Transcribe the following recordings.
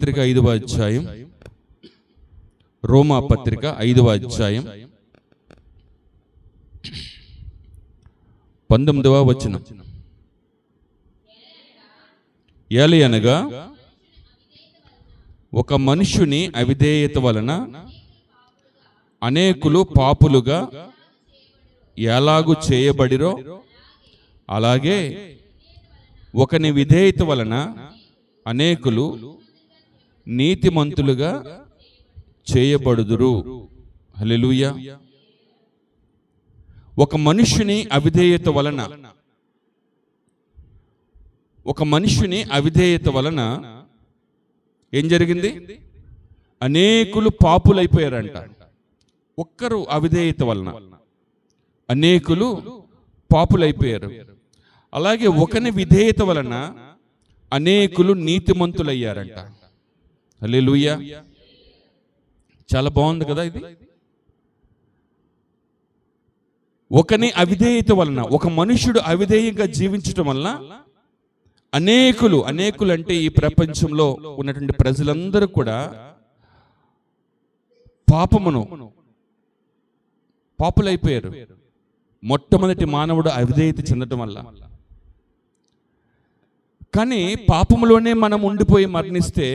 పత్రిక 5వ అధ్యాయం, రోమా పత్రిక 5వ అధ్యాయం 19వ వచనం. ఏలయనగా ఒక మనుష్యుని అవిధేయత వలన అనేకులు పాపులుగా ఎలాగు చేయబడిరో, అలాగే ఒకని విధేయత వలన అనేకులు నీతిమంతులుగా చేయబడుదురు. హల్లెలూయా. ఒక మనుష్యుని అవిధేయత వలన, ఒక మనుష్యుని అవిధేయత వలన ఏం జరిగింది? అనేకులు పాపులైపోయారంట. ఒక్కరు అవిధేయత వలన అనేకులు పాపులైపోయారు. అలాగే ఒకని విధేయత వలన అనేకులు నీతిమంతులయ్యారంట. హల్లెలూయా. చాలా బాగుంది కదా ఇది. ఒకని అవిధేయత వలన, ఒక మనుష్యుడు అవిధేయంగా జీవించటం వలన అనేకులు అంటే ఈ ప్రపంచంలో ఉన్నటువంటి ప్రజలందరూ కూడా పాపులైపోయారు. మొట్టమొదటి మానవుడు అవిధేయత చెందటం వల్ల. కానీ పాపంలోనే మనం ఉండిపోయి మరణిస్తే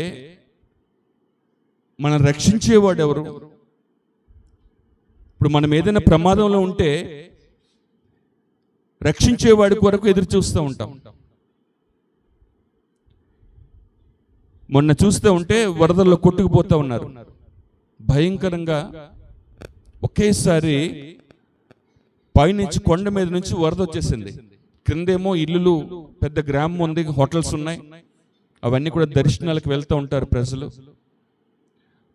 మనం రక్షించేవాడు ఎవరు? ఇప్పుడు మనం ఏదైనా ప్రమాదంలో ఉంటే రక్షించేవాడి కొరకు ఎదురు చూస్తూ ఉంటాం. మొన్న చూస్తూ ఉంటే వరదల్లో కొట్టుకుపోతూ ఉన్నారు. భయంకరంగా ఒకేసారి పైనుంచి కొండ మీద నుంచి వరద వచ్చేసింది. క్రిందేమో ఇల్లులు, పెద్ద గ్రామం ఉంది, హోటల్స్ ఉన్నాయి. అవన్నీ కూడా దర్శనాలకు వెళ్తూ ఉంటారు ప్రజలు.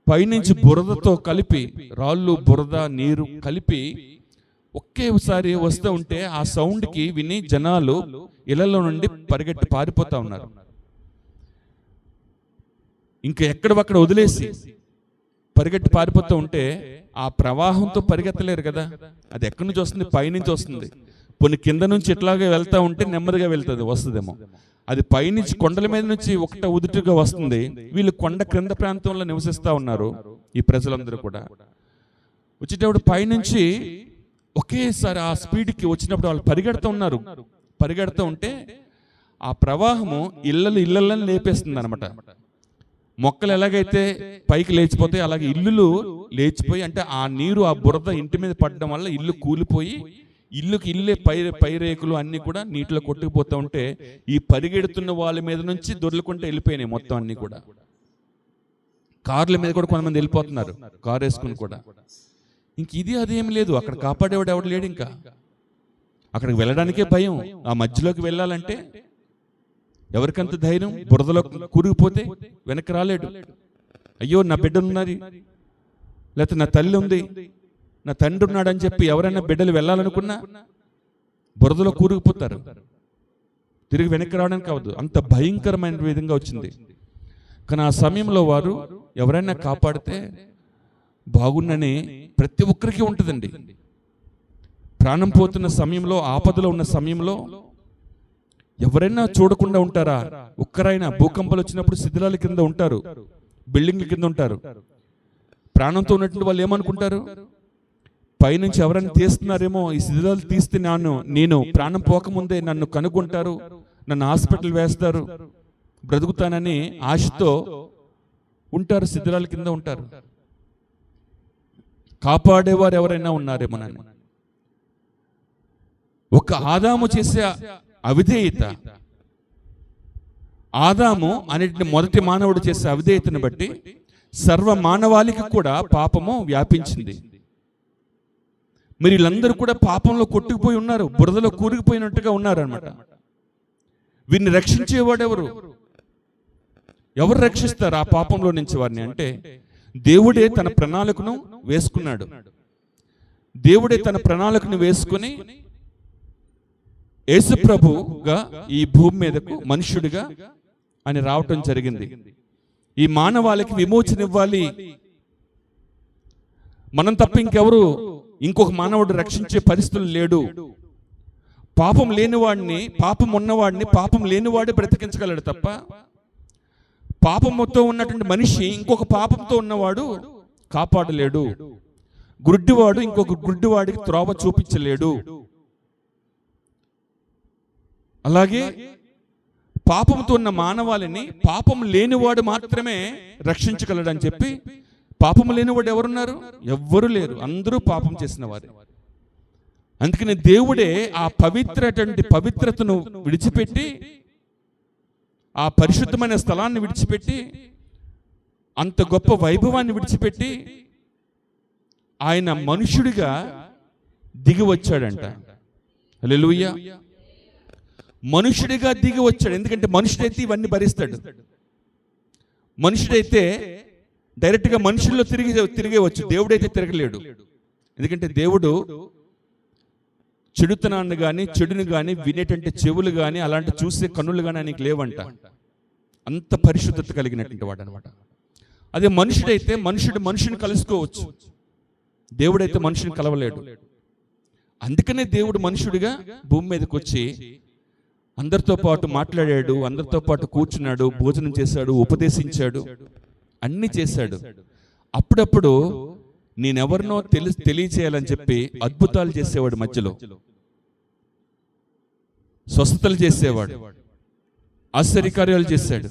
పైనుంచి బురదతో కలిపి, రాళ్ళు, బురద, నీరు కలిపి ఒకేసారి వస్తూ ఉంటే ఆ సౌండ్కి విని జనాలు ఇళ్లలో నుండి పరిగెట్టి పారిపోతా ఉన్నారు. ఇంకా ఎక్కడక్కడ వదిలేసి పరిగెట్టి పారిపోతూ ఉంటే ఆ ప్రవాహంతో పరిగెత్తలేరు కదా. అది ఎక్కడి నుంచి వస్తుంది? పైనుంచి వస్తుంది. కొన్ని కింద నుంచి ఇట్లాగే వెళ్తూ ఉంటే నెమ్మదిగా వెళ్తుంది, వస్తుందేమో. అది పైనుంచి కొండల మీద నుంచి ఒకట ఉదుటుగా వస్తుంది. వీళ్ళు కొండ క్రింద ప్రాంతంలో నివసిస్తూ ఉన్నారు ఈ ప్రజలందరూ కూడా. వచ్చేటప్పుడు పైనుంచి ఒకేసారి ఆ స్పీడ్కి వచ్చినప్పుడు వాళ్ళు పరిగెడుతూ ఉంటే ఆ ప్రవాహము ఇళ్ళని లేపేస్తుంది అనమాట. మొక్కలు ఎలాగైతే పైకి లేచిపోతాయి అలాగే ఇల్లులు లేచిపోయి, అంటే ఆ నీరు, ఆ బురద ఇంటి మీద పడడం వల్ల ఇల్లు కూలిపోయి ఇల్లే పైరేకులు అన్ని కూడా నీటిలో కొట్టుకుపోతూ ఉంటే ఈ పరిగెడుతున్న వాళ్ళ మీద నుంచి దొర్లుకుంటే వెళ్ళిపోయినాయి మొత్తం అన్ని కూడా. కార్ల మీద కూడా కొంతమంది వెళ్ళిపోతున్నారు, కారు వేసుకుని కూడా. ఇంక ఇది అదేం లేదు, అక్కడ కాపాడేవాడు ఎవడు లేడు. ఇంకా అక్కడికి వెళ్ళడానికే భయం. ఆ మధ్యలోకి వెళ్ళాలంటే ఎవరికంత ధైర్యం? బురదలో కూరుకుపోతే వెనక్కి రాలేడు. అయ్యో నా బిడ్డ ఉన్నది, లేకపోతే నా తల్లి ఉంది, నా తండ్రి ఉన్నాడని చెప్పి ఎవరైనా బిడ్డలు వెళ్ళాలనుకున్నా బురదలో కూరుకుపోతారు. తిరిగి వెనక్కి రావడానికి కావద్దు. అంత భయంకరమైన విధంగా వచ్చింది. కానీ ఆ సమయంలో వారు ఎవరైనా కాపాడితే బాగుండని ప్రతి ఒక్కరికి ఉంటుందండి. ప్రాణం పోతున్న సమయంలో, ఆపదలో ఉన్న సమయంలో ఎవరైనా చూడకుండా ఉంటారా? ఒక్కరైనా భూకంపాలు వచ్చినప్పుడు శిథిలాల కింద ఉంటారు, బిల్డింగ్ల కింద ఉంటారు. ప్రాణంతో ఉన్నటువంటి వాళ్ళు ఏమనుకుంటారు? పైనుంచి ఎవరైనా తీస్తున్నారేమో, ఈ శిథిలాలు తీస్తే నేను ప్రాణం పోకముందే నన్ను కనుగొంటారు, నన్ను హాస్పిటల్ వేస్తారు, బ్రతుకుతానని ఆశతో ఉంటారు, శిథిలాల కింద ఉంటారు. కాపాడేవారు ఎవరైనా ఉన్నారేమోనని. ఒక ఆదాము చేసే అవిధేయత, ఆదాము అనేటి మొదటి మానవుడు చేసే అవిధేయతను బట్టి సర్వ మానవాళికి కూడా పాపము వ్యాపించింది. మరి వీళ్ళందరూ కూడా పాపంలో కొట్టుకుపోయి ఉన్నారు, బురదలో కూరుకుపోయినట్టుగా ఉన్నారు అనమాట. వీరిని రక్షించేవాడు ఎవరు? ఎవరు రక్షిస్తారు ఆ పాపంలో నుంచి వారిని? అంటే దేవుడే తన ప్రణాళికను వేసుకున్నాడు. దేవుడే తన ప్రణాళికను వేసుకుని యేసు ప్రభుగా ఈ భూమి మీదకు మనుష్యుడిగా అని రావటం జరిగింది. ఈ మానవాళికి విమోచన ఇవ్వాలి. మనం తప్ప ఇంకెవరు, ఇంకొక మానవుడు రక్షించే పరిస్థితులు లేడు. పాపం లేనివాడిని, పాపం ఉన్నవాడిని పాపం లేనివాడే బ్రతికించగలడు తప్ప పాపముతో ఉన్నటువంటి మనిషి ఇంకొక పాపంతో ఉన్నవాడు కాపాడలేడు. గుడ్డివాడు ఇంకొక గుడ్డివాడికి త్రోవ చూపించలేడు. అలాగే పాపంతో ఉన్న మానవాళిని పాపం లేనివాడు మాత్రమే రక్షించగలడని చెప్పి, పాపం లేనివాడు ఎవరున్నారు? ఎవ్వరూ లేరు, అందరూ పాపం చేసిన వారు. అందుకని దేవుడే ఆ పవిత్రతను విడిచిపెట్టి, ఆ పరిశుద్ధమైన స్థలాన్ని విడిచిపెట్టి, అంత గొప్ప వైభవాన్ని విడిచిపెట్టి ఆయన మనుషుడిగా దిగి వచ్చాడంట. హల్లెలూయా. మనుషుడిగా దిగి వచ్చాడు. ఎందుకంటే మనుషుడైతే ఇవన్నీ భరిస్తాడు. మనుషుడైతే డైరెక్ట్గా మనుషుల్లో తిరిగేవచ్చు, దేవుడైతే తిరగలేడు. ఎందుకంటే దేవుడు చెడుతనాన్ని కానీ చెడుని కానీ వినేటంటే చెవులు కానీ అలాంటి చూసే కన్నులు కానీ ఆయనకి లేవంట. అంత పరిశుద్ధత కలిగినటువంటి వాడు అనమాట. అదే మనుషుడైతే మనుషుని కలుసుకోవచ్చు, దేవుడైతే మనుషుని కలవలేడు. అందుకనే దేవుడు మనుషుడిగా భూమి మీదకి వచ్చి అందరితో పాటు మాట్లాడాడు, అందరితో పాటు కూర్చున్నాడు, భోజనం చేశాడు, ఉపదేశించాడు, అన్ని చేశాడు. అప్పుడప్పుడు నేనెవరినో తెలియచేయాలని చెప్పి అద్భుతాలు చేసేవాడు, మధ్యలో స్వస్థతలు చేసేవాడు, ఆశ్చర్యకార్యాలు చేశాడు,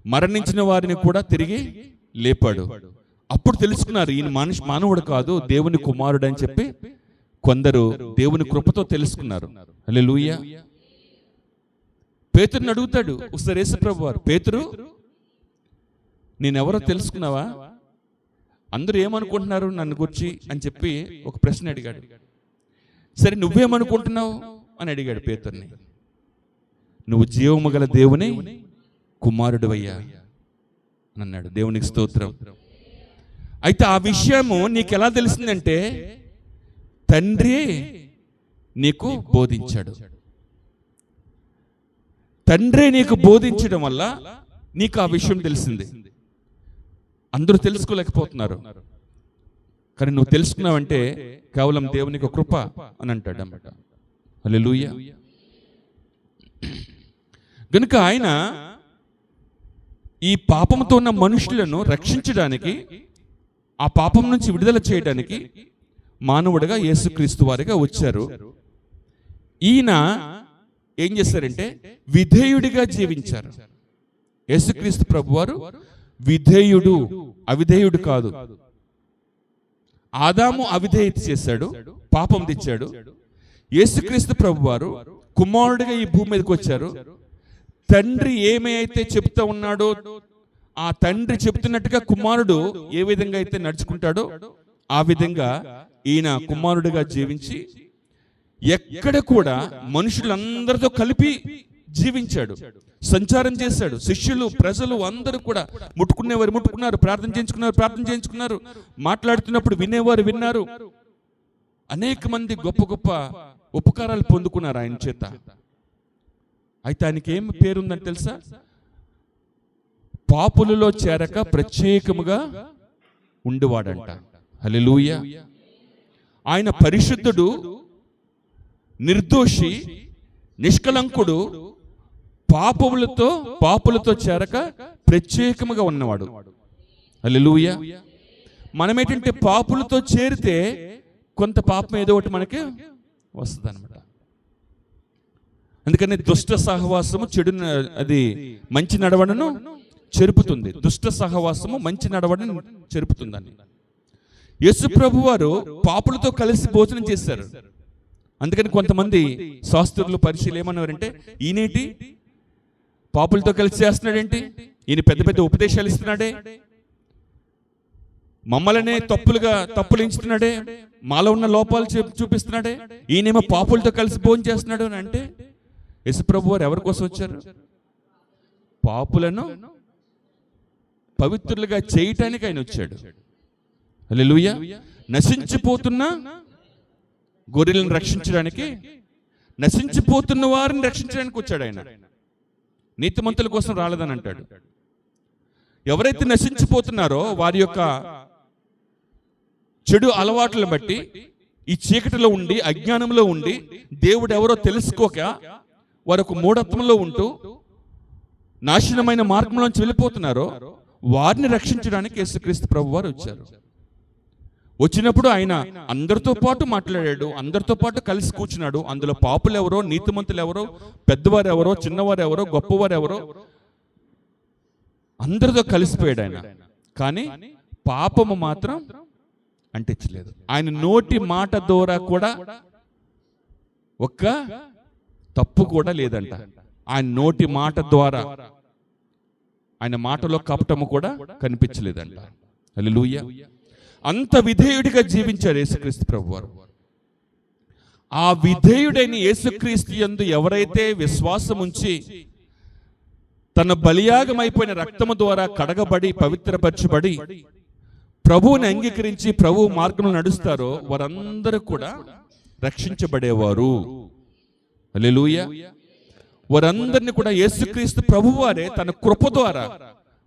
మరణించిన వారిని కూడా తిరిగి లేపాడు. అప్పుడు తెలుసుకున్నారు ఈయన మానవుడు కాదు, దేవుని కుమారుడు అని చెప్పి కొందరు దేవుని కృపతో తెలుసుకున్నారు. హల్లెలూయా. పేతురుని అడుగుతాడు ఒకసారి యేసుప్రభు వారు, పేతురు నేనెవరో తెలుసుకున్నావా? అందరూ ఏమనుకుంటున్నారు నన్ను గురించి అని చెప్పి ఒక ప్రశ్న అడిగాడు. సరే నువ్వేమనుకుంటున్నావు అని అడిగాడు పేతురుని. నువ్వు జీవము గల దేవుని కుమారుడువయ్యా అని అన్నాడు. దేవునికి స్తోత్రం. అయితే ఆ విషయము నీకు ఎలా తెలిసిందంటే తండ్రి నీకు బోధించాడు. తండ్రి నీకు బోధించడం వల్ల నీకు ఆ విషయం తెలిసింది. అందరూ తెలుసుకోలేకపోతున్నారు, కానీ నువ్వు తెలుసుకున్నావంటే కేవలం దేవునికి కృప అని అంటాడు అన్నమాట. హల్లెలూయా. గనుక ఆయన ఈ పాపంతో ఉన్న మనుషులను రక్షించడానికి, ఆ పాపం నుంచి విడుదల చేయడానికి మానవుడిగా యేసుక్రీస్తు వారిగా వచ్చారు. ఈయన ఏం చేశారంటే విధేయుడిగా జీవించారు. యేసుక్రీస్తు ప్రభువారు విధేయుడు, అవిధేయుడు కాదు. ఆదాము అవిధేయత చేశాడు, పాపం తెచ్చాడు. యేసుక్రీస్తు ప్రభువారు కుమారుడిగా ఈ భూమి మీదకి వచ్చారు. తండ్రి ఏమైతే చెప్తా ఉన్నాడో ఆ తండ్రి చెప్తున్నట్టుగా కుమారుడు ఏ విధంగా అయితే నడుచుకుంటాడో ఆ విధంగా ఈయన కుమారుడిగా జీవించి ఎక్కడ కూడా మనుషులందరితో కలిపి జీవించాడు, సంచారం చేశాడు. శిష్యులు, ప్రజలు అందరూ కూడా ముట్టుకునేవారు ముట్టుకున్నారు, ప్రార్థన చేయించుకున్నారు, మాట్లాడుతున్నప్పుడు వినేవారు విన్నారు. అనేక మంది గొప్ప గొప్ప ఉపకారాలు పొందుకున్నారు ఆయన చేత. అయితే ఆయనకి ఏం పేరుందని తెలుసా? పాపులలో చేరక ప్రత్యేకముగా ఉండేవాడంట. హల్లెలూయా. ఆయన పరిశుద్ధుడు, నిర్దోషి, నిష్కలంకుడు, పాపులతో చేరక ప్రత్యేకముగా ఉన్నవాడు. హల్లెలూయా. మనమేంటంటే పాపులతో చేరితే కొంత పాపం ఏదో ఒకటి మనకి వస్తుంది అనమాట. అందుకని దుష్ట సహవాసము అది మంచి నడవడను చెరుపుతుంది. దుష్ట సహవాసము మంచి నడవడను చెరుపుతుందని యేసు ప్రభు వారు పాపులతో కలిసి భోజనం చేశారు. అందుకని కొంతమంది శాస్త్రులు, పరిశీలు ఏమన్నారంటే ఈయనేంటి పాపులతో కలిసి చేస్తున్నాడేంటి, ఈయన పెద్ద పెద్ద ఉపదేశాలు ఇస్తున్నాడే, మమ్మల్నే తప్పులు ఎంచుతున్నాడే, మాలో ఉన్న లోపాలు చూపిస్తున్నాడే, ఈయనేమో పాపులతో కలిసి భోజనం చేస్తున్నాడు అని అంటే యేసుప్రభు వారు ఎవరి కోసం వచ్చారు? పాపులను పవిత్రులుగా చేయటానికి ఆయన వచ్చాడు. హల్లెలూయా. నశించిపోతున్న గొర్రెలను రక్షించడానికి, నశించిపోతున్న వారిని రక్షించడానికి వచ్చాడు ఆయన. నీతిమంతుల కోసం రాలేదని అంటాడు. ఎవరైతే నశించిపోతున్నారో వారి యొక్క చెడు అలవాట్లను బట్టి ఈ చీకటిలో ఉండి, అజ్ఞానంలో ఉండి, దేవుడు ఎవరో తెలుసుకోక వారు ఒక మూఢత్వంలో ఉంటూ నాశనమైన మార్గంలోంచి వెళ్ళిపోతున్నారో వారిని రక్షించడానికి యేసుక్రీస్తు ప్రభువారు వచ్చారు. వచ్చినప్పుడు ఆయన అందరితో పాటు మాట్లాడాడు, అందరితో పాటు కలిసి కూర్చున్నాడు. అందులో పాపులు ఎవరో, నీతిమంతులు ఎవరో, పెద్దవారు ఎవరో, చిన్నవారు ఎవరో, గొప్పవారు ఎవరో, అందరితో కలిసిపోయాడు ఆయన. కానీ పాపము మాత్రం అంటించలేదు. ఆయన నోటి మాట ద్వారా కూడా ఒక్క తప్పు కూడా లేదంట. ఆయన నోటి మాట ద్వారా, ఆయన మాటలో కపటము కూడా కనిపించలేదంట. హల్లెలూయా. అంత విధేయుడిగా జీవించారు యేసుక్రీస్తు ప్రభువారు. ఆ విధేయుడైన యేసుక్రీస్తు యందు ఎవరైతే విశ్వాసం ఉంచి తన బలియాగమైపోయిన రక్తము ద్వారా కడగబడి పవిత్రపరచబడి ప్రభువుని అంగీకరించి ప్రభు మార్గంలో నడుస్తారో వారందరూ కూడా రక్షించబడేవారు. హల్లెలూయా. వారందరినీ కూడా యేసుక్రీస్తు ప్రభువారే తన కృప ద్వారా,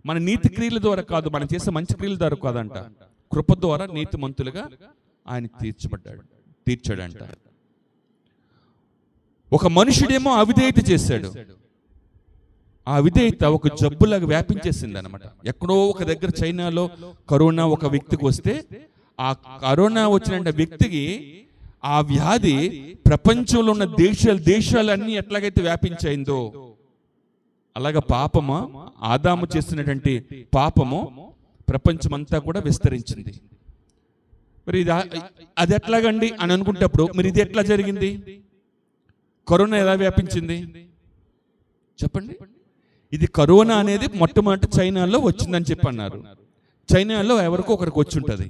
మన నీతి క్రియల ద్వారా కాదు, మనం చేసే మంచి క్రియల ద్వారా కాదంట, కృప ద్వారా నీతిమంతులుగా ఆయన తీర్చాడంట. ఒక మనుషుడేమో అవిధేయత చేశాడు. ఆ విధేయత ఒక జబ్బులాగా వ్యాపించేసింది అనమాట. ఎక్కడో ఒక దగ్గర చైనాలో కరోనా ఒక వ్యక్తికి వస్తే, ఆ కరోనా వచ్చిన వ్యక్తికి ఆ వ్యాధి ప్రపంచంలో ఉన్న దేశాలన్నీ ఎట్లాగైతే వ్యాపించైందో అలాగా పాపము, ఆదాము చేసినటువంటి పాపము ప్రపంచమంతా కూడా విస్తరించింది. మరి అది ఎట్లాగండి అని అనుకుంటప్పుడు మరి ఇది ఎట్లా జరిగింది? కరోనా ఎలా వ్యాపించింది చెప్పండి. ఇది కరోనా అనేది మొట్టమొదటి చైనాలో వచ్చిందని చెప్పి అన్నారు. చైనాలో ఎవరికో ఒకరికి వచ్చి ఉంటుంది.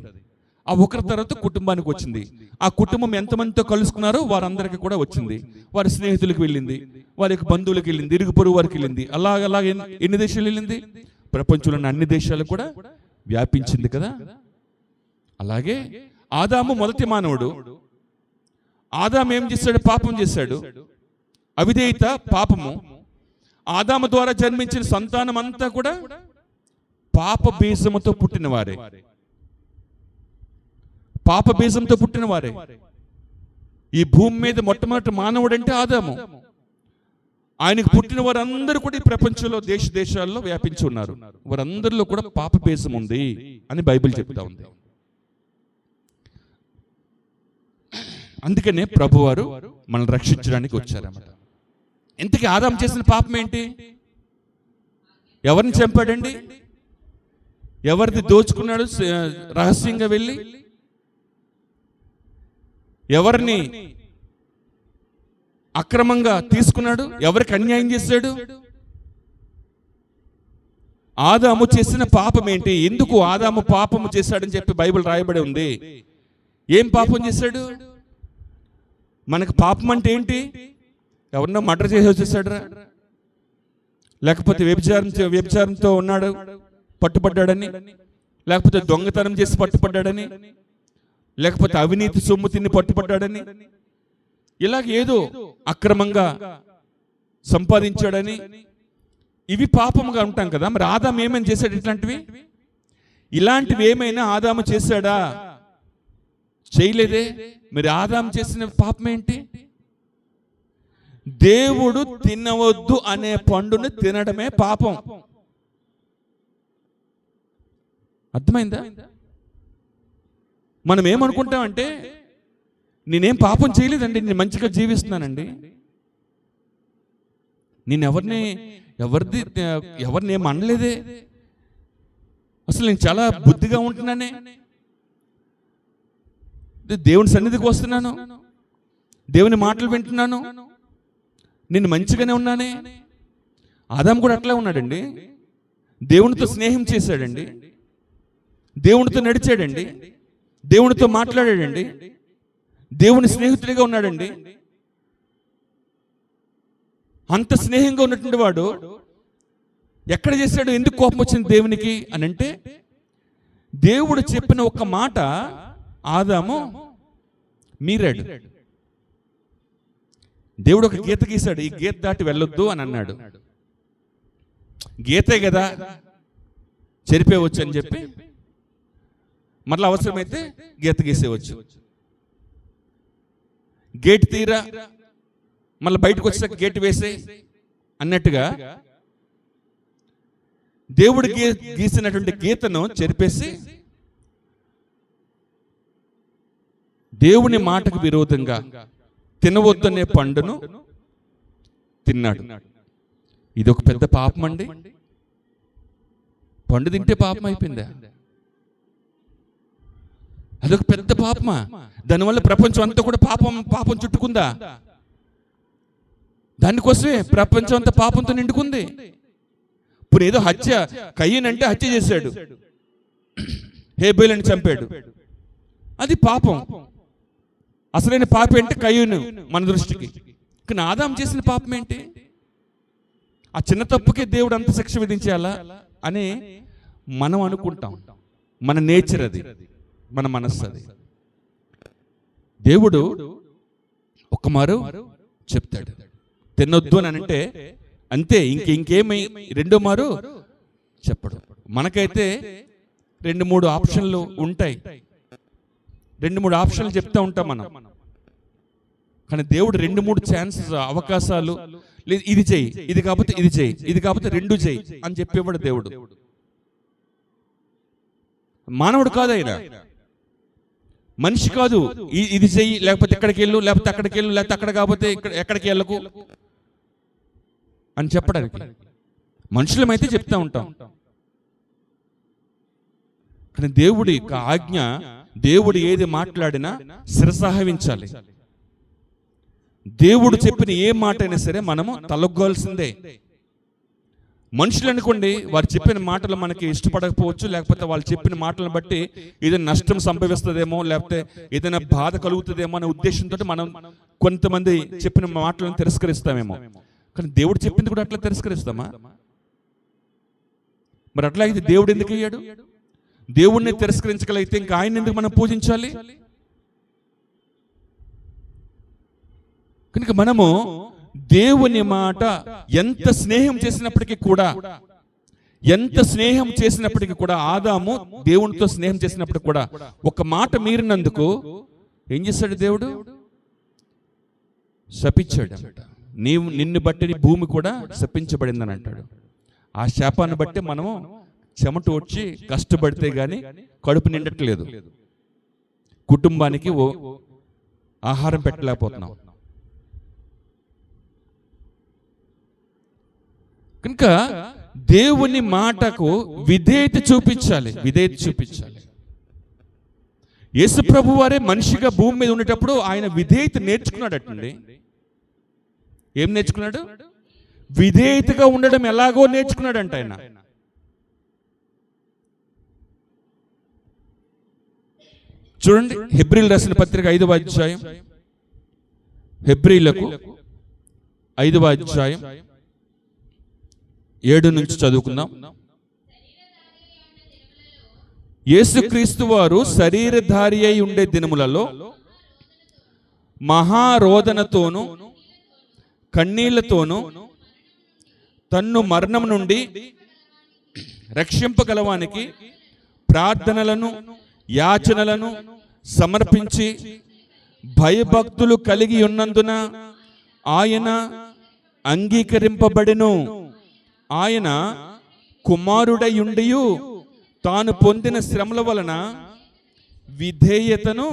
ఆ ఒకరి తర్వాత కుటుంబానికి వచ్చింది. ఆ కుటుంబం ఎంతమందితో కలుసుకున్నారో వారందరికీ కూడా వచ్చింది. వారి స్నేహితులకు వెళ్ళింది, వారి యొక్క బంధువులకు వెళ్ళింది, ఇరుగు పొరుగు వారికి వెళ్ళింది. అలాగే ఎన్ని దేశాలు వెళ్ళింది? ప్రపంచంలోని అన్ని దేశాలు కూడా వ్యాపించింది కదా. అలాగే ఆదాము మొదటి మానవుడు. ఆదాము ఏం చేశాడు? పాపం చేశాడు. అవిధేయత పాపము. ఆదాము ద్వారా జన్మించిన సంతానం అంతా కూడా పాప బీజముతో పుట్టిన వారే. పాప బీజంతో పుట్టిన వారే. ఈ భూమి మీద మొట్టమొదటి మానవుడు అంటే ఆదాము. ఆయనకు పుట్టిన వారందరూ కూడా ఈ ప్రపంచంలో దేశాల్లో వ్యాపించి ఉన్నారు. వారందరిలో కూడా పాప బీజం ఉంది అని బైబిల్ చెప్తా ఉంది. అందుకనే ప్రభువారు మనల్ని రక్షించడానికి వచ్చారన్నమాట. ఇంతకీ ఆదాము చేసిన పాపం ఏంటి? ఎవరిని చంపాడండి? ఎవరిది దోచుకున్నాడు రహస్యంగా వెళ్ళి? ఎవరిని అక్రమంగా తీసుకున్నాడు? ఎవరికి అన్యాయం చేశాడు? ఆదాము చేసిన పాపం ఏంటి? ఎందుకు ఆదాము పాపము చేశాడని చెప్పి బైబిల్ రాయబడి ఉంది. ఏం పాపం చేశాడు? మనకు పాపం అంటే ఏంటి? ఎవరినో మర్డర్ చేసి వచ్చేసాడరా, లేకపోతే వ్యభిచారంతో ఉన్నాడు పట్టుబడ్డాడని, లేకపోతే దొంగతనం చేసి పట్టుబడ్డాడని, లేకపోతే అవినీతి సొమ్ము తిని పట్టుబడ్డాడని, ఇలాగ ఏదో అక్రమంగా సంపాదించాడని, ఇవి పాపముగా ఉంటాం కదా. మరి ఆదాము ఏమైనా చేశాడు? ఇలాంటివి ఏమైనా ఆదాము చేశాడా? చేయలేదే. మరి ఆదాము చేసిన పాపం ఏంటి? దేవుడు తినవద్దు అనే పండుని తినడమే పాపం. అర్థమైందా? మనం ఏమనుకుంటామంటే, నేనేం పాపం చేయలేదండి, నేను మంచిగా జీవిస్తున్నానండి, నేను ఎవరిని ఏం అనలేదే, అసలు నేను చాలా బుద్ధిగా ఉంటున్నానే, దేవుని సన్నిధికి వస్తున్నాను, దేవుని మాటలు వింటున్నాను, నేను మంచిగానే ఉన్నానే. ఆదాము కూడా అట్లా ఉన్నాడండి. దేవునితో స్నేహం చేశాడండి, దేవునితో నడిచాడండి, దేవునితో మాట్లాడాడండి, దేవుని స్నేహితుడిగా ఉన్నాడండి. అంత స్నేహంగా ఉన్నటువంటి వాడు ఎక్కడ చేశాడు? ఎందుకు కోపం వచ్చింది దేవునికి అని అంటే, దేవుడు చెప్పిన ఒక మాట ఆదాము మీరాడు. దేవుడు ఒక గీత గీశాడు, ఈ గీత దాటి వెళ్ళొద్దు అని అన్నాడు. గీతే కదా, చెరిపేవచ్చు అని చెప్పి మరలా అవసరమైతే గీత గీసేవచ్చు. గేట్ తీరా మళ్ళీ బయటకు వచ్చాక గేట్ వేసే అన్నట్టుగా దేవుడు గీసినటువంటి గీతను చెరిపేసి దేవుని మాటకు విరోధంగా తినవద్దనే పండును తిన్నాడు. ఇది ఒక పెద్ద పాపం అండి. పండు తింటే పాపం అయిపోయిందా? అదొక పెద్ద పాపమా? దానివల్ల ప్రపంచం అంతా కూడా పాపం చుట్టుకుందా? దానికోసమే ప్రపంచం అంతా పాపంతో నిండుకుంది. ఇప్పుడు ఏదో హత్య, కయ్యన్ అంటే హత్య చేశాడు, హేబేలుని చంపాడు, అది పాపం. అసలైన పాపం ఏంటి? కయ్యను మన దృష్టికి. కానీ ఆదాం చేసిన పాపం ఏంటి? ఆ చిన్న తప్పుకే దేవుడు అంత శిక్ష విధించాలా అని మనం అనుకుంటాం. మన నేచర్ అది, మన మనస్సు అది. దేవుడు ఒక మారు చెప్తాడు తినొద్దు అని అంటే అంతే, ఇంకేమీ రెండో మారు చెప్పడు. మనకైతే 2-3 ఆప్షన్లు ఉంటాయి, 2-3 ఆప్షన్లు చెప్తా ఉంటాం మనం. కానీ దేవుడు 2-3 ఛాన్సెస్, అవకాశాలు, ఇది చెయ్యి, ఇది కాకపోతే ఇది చెయ్యి, ఇది కాకపోతే 2 చెయ్యి అని చెప్పేవాడు దేవుడు. మానవుడు కాదు ఆయన, మనిషి కాదు. ఇది చెయ్యి, లేకపోతే ఇక్కడికి వెళ్ళు, లేకపోతే అక్కడికి వెళ్ళు, లేకపోతే అక్కడ కాకపోతే ఎక్కడికి వెళ్ళకు అని చెప్పడానికి. మనుషులమైతే చెప్తా ఉంటాం. కానీ దేవుడి ఆజ్ఞ, దేవుడు ఏది మాట్లాడినా శిరసాహవించాలి. దేవుడు చెప్పిన ఏ మాట అయినా సరే మనము తలొగ్గాల్సిందే. మనుషులు అనుకోండి, వారు చెప్పిన మాటలు మనకి ఇష్టపడకపోవచ్చు, లేకపోతే వాళ్ళు చెప్పిన మాటలను బట్టి ఏదైనా నష్టం సంభవిస్తుందేమో, లేకపోతే ఏదైనా బాధ కలుగుతుందేమో అనే ఉద్దేశంతో మనం కొంతమంది చెప్పిన మాటలను తిరస్కరిస్తామేమో. కానీ దేవుడు చెప్పింది కూడా అట్లా తిరస్కరిస్తామా? మరి అట్లా అయితే దేవుడు ఎందుకు అయ్యాడు? దేవుడిని తిరస్కరించగలిగితే ఇంకా ఆయన ఎందుకు మనం పూజించాలి? కనుక మనము దేవుని మాట ఎంత స్నేహం చేసినప్పటికీ కూడా, ఆదాము దేవునితో స్నేహం చేసినప్పటికీ కూడా ఒక మాట మీరినందుకు ఏం చేశాడు? దేవుడు శపించాడు అన్నమాట. నిన్ను బట్టి భూమి కూడా శపించబడిందని అంటాడు. ఆ శాపాన్ని బట్టి మనము చెమట వచ్చి కష్టపడితే గాని కడుపు నిండట్లేదు, కుటుంబానికి ఆహారం పెట్టలేకపోతున్నాం. కనుక దేవుని మాటకు విధేయత చూపించాలి. యేసు ప్రభు వారే మనిషిగా భూమి మీద ఉండేటప్పుడు ఆయన విధేయత నేర్చుకున్నాడటండి. ఏం నేర్చుకున్నాడు? విధేయతగా ఉండడం ఎలాగో నేర్చుకున్నాడంట ఆయన. చూడండి, హెబ్రీలు రాసిన పత్రిక 5వ అధ్యాయం, హెబ్రీలకు 5వ అధ్యాయం 7 నుంచి చదువుకుందాం. యేసుక్రీస్తు వారు శరీరధారి అయి ఉండే దినములలో మహారోదనతోను కన్నీళ్లతోను తన్ను మరణం నుండి రక్షింపగలవానికి ప్రార్థనలను యాచనలను సమర్పించి భయభక్తులు కలిగి ఉన్నందున ఆయన అంగీకరింపబడెను. ఆయన కుమారుడయుండియు తాను పొందిన శ్రమల వలన విధేయతను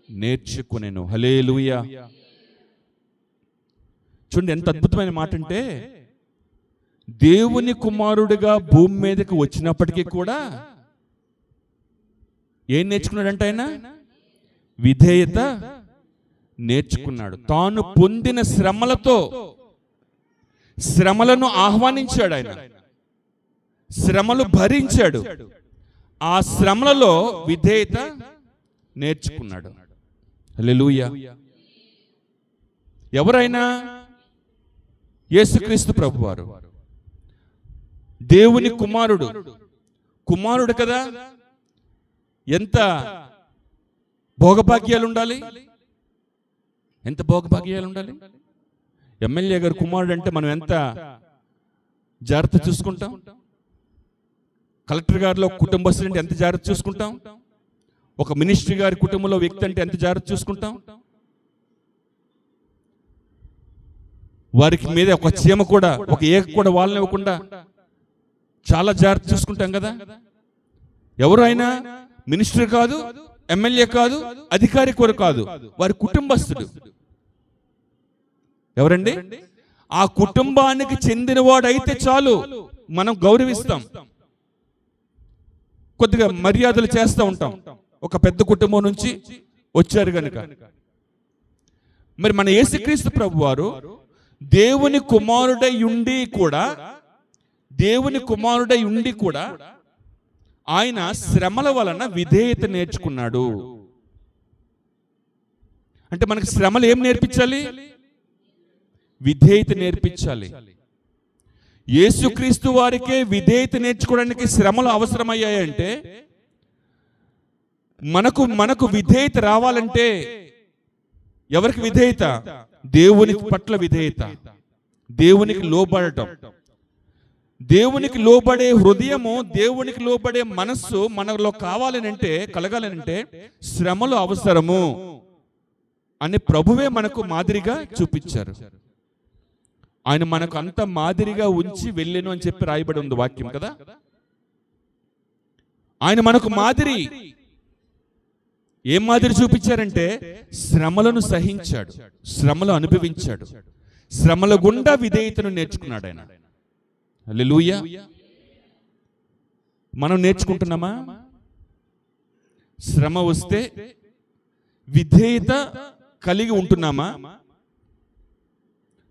నేర్చుకునేను. హల్లెలూయా. చూడండి ఎంత అద్భుతమైన మాట అంటే, దేవుని కుమారుడిగా భూమి మీదకి వచ్చినప్పటికీ కూడా ఏం నేర్చుకున్నాడంట? ఆయన విధేయత నేర్చుకున్నాడు. తాను పొందిన శ్రమలను ఆహ్వానించాడు. ఆయన శ్రమలు భరించాడు. ఆ శ్రమలలో విధేయత నేర్చుకున్నాడు. హల్లెలూయా. ఎవరైనా యేసుక్రీస్తు ప్రభువారు దేవుని కుమారుడు కదా. ఎంత భోగభాగ్యాలు ఉండాలి, ఎంత భోగభాగ్యాలు ఉండాలి. ఎమ్మెల్యే గారు కుమారుడు అంటే మనం ఎంత జాగ్రత్త చూసుకుంటాం. కలెక్టర్ గారిలో కుటుంబస్తులు అంటే ఎంత జాగ్రత్త చూసుకుంటాం. ఒక మినిస్ట్రీ గారి కుటుంబంలో వ్యక్తి అంటే ఎంత జాగ్రత్త చూసుకుంటాం. వారికి మీద ఒక చీమ కూడా, ఒక ఏక కూడా వాళ్ళని ఇవ్వకుండా చాలా జాగ్రత్త చూసుకుంటాం కదా. ఎవరు అయినా మినిస్టర్ కాదు, ఎమ్మెల్యే కాదు, అధికారి కూడా కాదు, వారి కుటుంబస్తుడు. ఎవరండి? ఆ కుటుంబానికి చెందినవాడైతే చాలు మనం గౌరవిస్తాం, కొద్దిగా మర్యాదలు చేస్తూ ఉంటాం. ఒక పెద్ద కుటుంబం నుంచి వచ్చారు గనుక. మరి మన యేసుక్రీస్తు ప్రభు వారు దేవుని కుమారుడై ఉండి కూడా ఆయన శ్రమల వలన విధేయత నేర్చుకున్నాడు. అంటే మనకి శ్రమలు ఏం నేర్పించాలి? విధేయత నేర్పించాలి. యేసుక్రీస్తు వారికే విధేయత నేర్చుకోవడానికి శ్రమలు అవసరమయ్యాయంటే, మనకు విధేయత రావాలంటే ఎవరికి విధేయత? దేవుని పట్ల విధేయత, దేవునికి లోబడటం. దేవునికి లోబడే హృదయము, దేవునికి లోబడే మనస్సు మనలో కలగాలనంటే శ్రమలు అవసరము అని ప్రభువే మనకు మాదిరిగా చూపించారు. ఆయన మనకు అంత మాదిరిగా ఉంచి వెళ్ళెను అని చెప్పి రాయబడి ఉంది వాక్యం కదా. ఆయన మనకు మాదిరి. ఏం మాదిరి చూపించారంటే శ్రమలను సహించాడు, శ్రమలు అనుభవించాడు, శ్రమల గుండా విధేయతను నేర్చుకున్నాడు ఆయన. హల్లెలూయా. మనం నేర్చుకుంటున్నామా? శ్రమ వస్తే విధేయత కలిగి ఉంటున్నామా?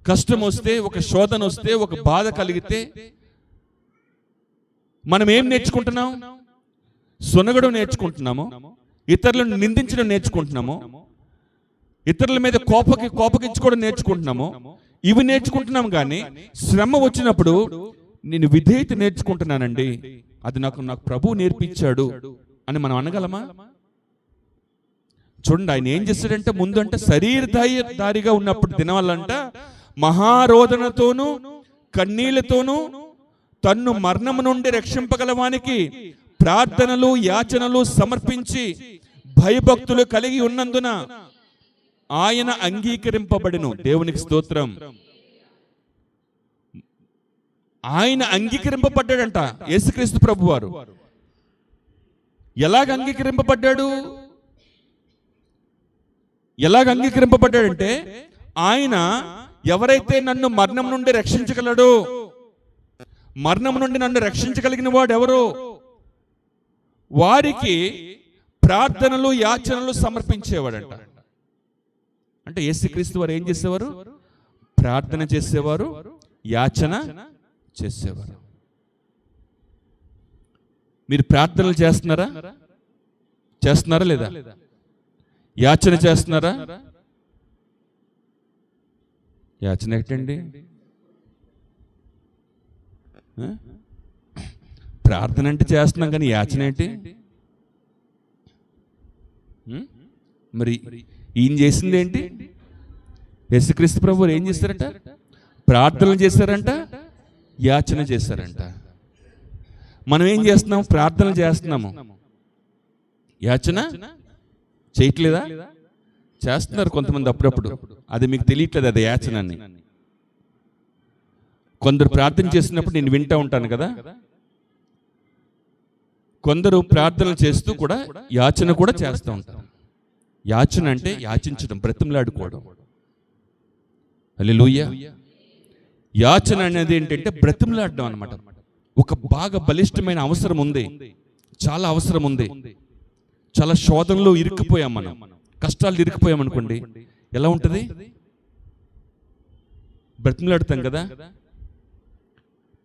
కష్టం వస్తే, ఒక శోధన వస్తే, ఒక బాధ కలిగితే మనం ఏం నేర్చుకుంటున్నాం? సొనగడం నేర్చుకుంటున్నాము, ఇతరులను నిందించడం నేర్చుకుంటున్నాము, ఇతరుల మీద కోపగించుకోవడం నేర్చుకుంటున్నాము. ఇవి నేర్చుకుంటున్నాం. కానీ శ్రమ వచ్చినప్పుడు నేను విధేయత నేర్చుకుంటున్నానండి, అది నాకు ప్రభువు నేర్పించాడు అని మనం అనగలమా? చూడండి, ఆయన ఏం చేస్తాడంటే ముందు అంటే శరీరధారిగా ఉన్నప్పుడు దినవల్లంట మహారోదనతోనూ కన్నీళ్లతోనూ తన్ను మరణము నుండి రక్షింపగలవానికి ప్రార్థనలు యాచనలు సమర్పించి భయభక్తులు కలిగి ఉన్నందున ఆయన అంగీకరింపబడెను. దేవునికి స్తోత్రం. ఆయన అంగీకరింపబడ్డాడంట యేసుక్రీస్తు ప్రభువారు. ఎలాగ అంగీకరింపబడ్డాడంటే ఆయన ఎవరైతే నన్ను మరణం నుండి రక్షించగలడో, మరణం నుండి నన్ను రక్షించగలిగిన వాడు ఎవరో వారికి ప్రార్థనలు యాచనలు సమర్పించేవాడంట. అంటే యేసుక్రీస్తు వారు ఏం చేసేవారు? ప్రార్థన చేసేవారు, యాచన చేసేవారు. మీరు ప్రార్థనలు చేస్తున్నారా లేదా? యాచన చేస్తున్నారా? యాచన ఏంటండి? ప్రార్థన అంటే చేస్తున్నాం, కానీ యాచన ఏంటి? మరి ఈయన చేసింది ఏంటి? యేసుక్రీస్తు ప్రభు ఏం చేస్తారంట? ప్రార్థనలు చేశారంట, యాచన చేశారంట. మనం ఏం చేస్తున్నాం? ప్రార్థనలు చేస్తున్నాము, యాచన చేయట్లేదా? చేస్తున్నారు కొంతమంది అప్పుడప్పుడు. అది మీకు తెలియట్లేదు, అది యాచన అని. కొందరు ప్రార్థన చేస్తున్నప్పుడు నేను వింటూ ఉంటాను కదా, కొందరు ప్రార్థనలు చేస్తూ కూడా యాచన కూడా చేస్తూ ఉంటారు. యాచన అంటే యాచించడం, బ్రతిమలాడుకోవడం. హల్లెలూయా. యాచన అనేది ఏంటంటే బ్రతిమలాడడం అన్నమాట. ఒక బాగా బలిష్టమైన అవసరం ఉంది, చాలా అవసరం ఉంది. చాలా శోధనలో ఇరుక్కుపోయాం, మనం కష్టాలు ఇరుక్కుపోయాం అనుకోండి, ఎలా ఉంటుంది? బ్రతిమలాడుతాం కదా.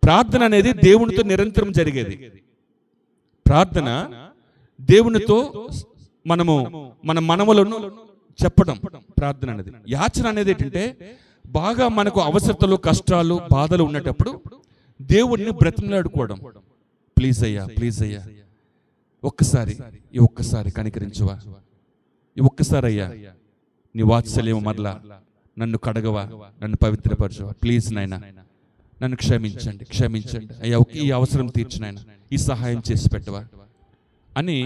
ప్రార్థన అనేది దేవునితో నిరంతరం జరిగేది. ప్రార్థన దేవునితో మన మనములను చెప్పడం ప్రార్థన అనేది. యాచన అనేది ఏంటంటే బాగా మనకు అవసరతలు, కష్టాలు, బాధలు ఉన్నప్పుడు దేవుణ్ణి బ్రతిమలాడుకోవడం. ప్లీజ్ అయ్యా ఒక్కసారి కనికరించువా, ఒక్కసారి అయ్యా నీ వాత్సల్యం మరలా నన్ను కడగవా, నన్ను పవిత్రపరచువా, ప్లీజ్ నాయనా నన్ను క్షమించండి అయ్యా, ఈ అవసరం తీర్చినాయన, ఈ సహాయం చేసి పెట్టవా అని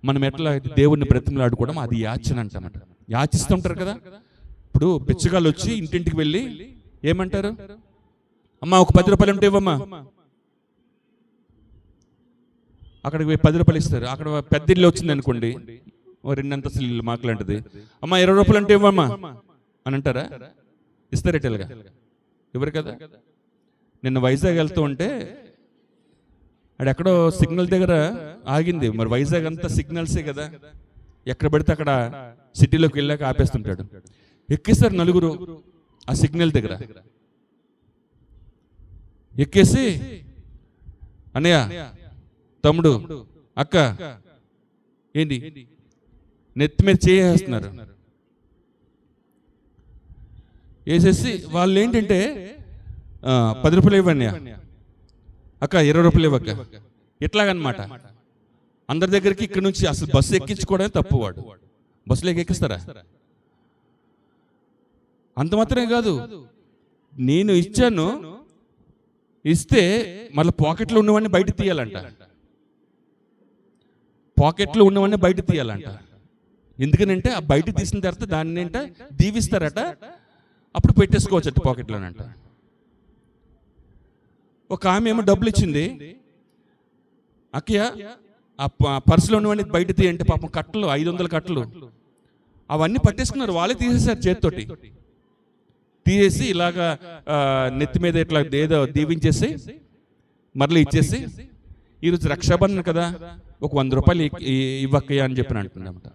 మనం ఎట్లా దేవుణ్ణి బ్రతిమలాడుకోవడం, అది యాచన అంటామట. యాచిస్తుంటారు కదా. ఇప్పుడు బిచ్చగాళ్ళు వచ్చి ఇంటింటికి వెళ్ళి ఏమంటారు? అమ్మా ఒక 10 రూపాయలు ఉంటే ఇవ్వమ్మా, అక్కడికి 10 రూపాయలు ఇస్తారు. అక్కడ పెద్ద ఇల్లు వచ్చింది అనుకోండి, ఓ 2 అంతస్తులు ఇల్లు మాకులాంటిది, అమ్మా 20 రూపాయలు అంటే ఇవ్వమ్మా అని అంటారా? ఇస్తారేటలుగా ఎవరు కదా. నిన్న వైజాగ్ వెళ్తూ ఉంటే అక్కడెక్కడో సిగ్నల్ దగ్గర ఆగింది. మరి వైజాగ్ అంతా సిగ్నల్సే కదా, ఎక్కడ పడితే అక్కడ సిటీలోకి వెళ్ళాక ఆపేస్తుంటాడు. ఎక్కేస్తారు నలుగురు ఆ సిగ్నల్ దగ్గర. ఎక్కేసి అన్నయ్య, తమ్ముడు, అక్క ఏంటి నెత్తి మీద చేసేస్తున్నారు. వేసేసి వాళ్ళు ఏంటంటే 10 రూపాయలు ఇవ్వండి అక్క, 20 రూపాయలు ఇవ్వక్క, ఇట్లాగనమాట. అందరి దగ్గరికి ఇక్కడ నుంచి అసలు బస్సు ఎక్కించుకోవడమే తప్పు. వాడు బస్సులోకి ఎక్కిస్తారా? అంత మాత్రమే కాదు, నేను ఇచ్చాను, ఇస్తే మళ్ళీ పాకెట్లో ఉన్నవన్నీ బయట తీయాలంట. పాకెట్లో ఉన్నవన్నీ బయట తీయాలంట. ఎందుకనంటే ఆ బయట తీసిన తర్వాత దాన్ని ఏంట దీవిస్తారట, అప్పుడు పెట్టేసుకోవచ్చట పాకెట్లోనంట. ఒక ఆమె ఏమో డబ్బులు ఇచ్చింది, అక్కయ్య ఆ పర్సులో ఉన్నవన్నీ బయట తీయంటే పాపం కట్టలు 500 కట్టలు అవన్నీ పట్టేసుకున్నారు. వాళ్ళే తీసేశారు చేతితోటి. తీసేసి ఇలాగా నెత్తి మీద ఇట్లా ఏదో దీవించేసి మరలా ఇచ్చేసి, ఈరోజు రక్షాబంధన్ కదా, ఒక 100 రూపాయలు ఇవ్వక్కయ్య అని చెప్పి అంటున్నామట.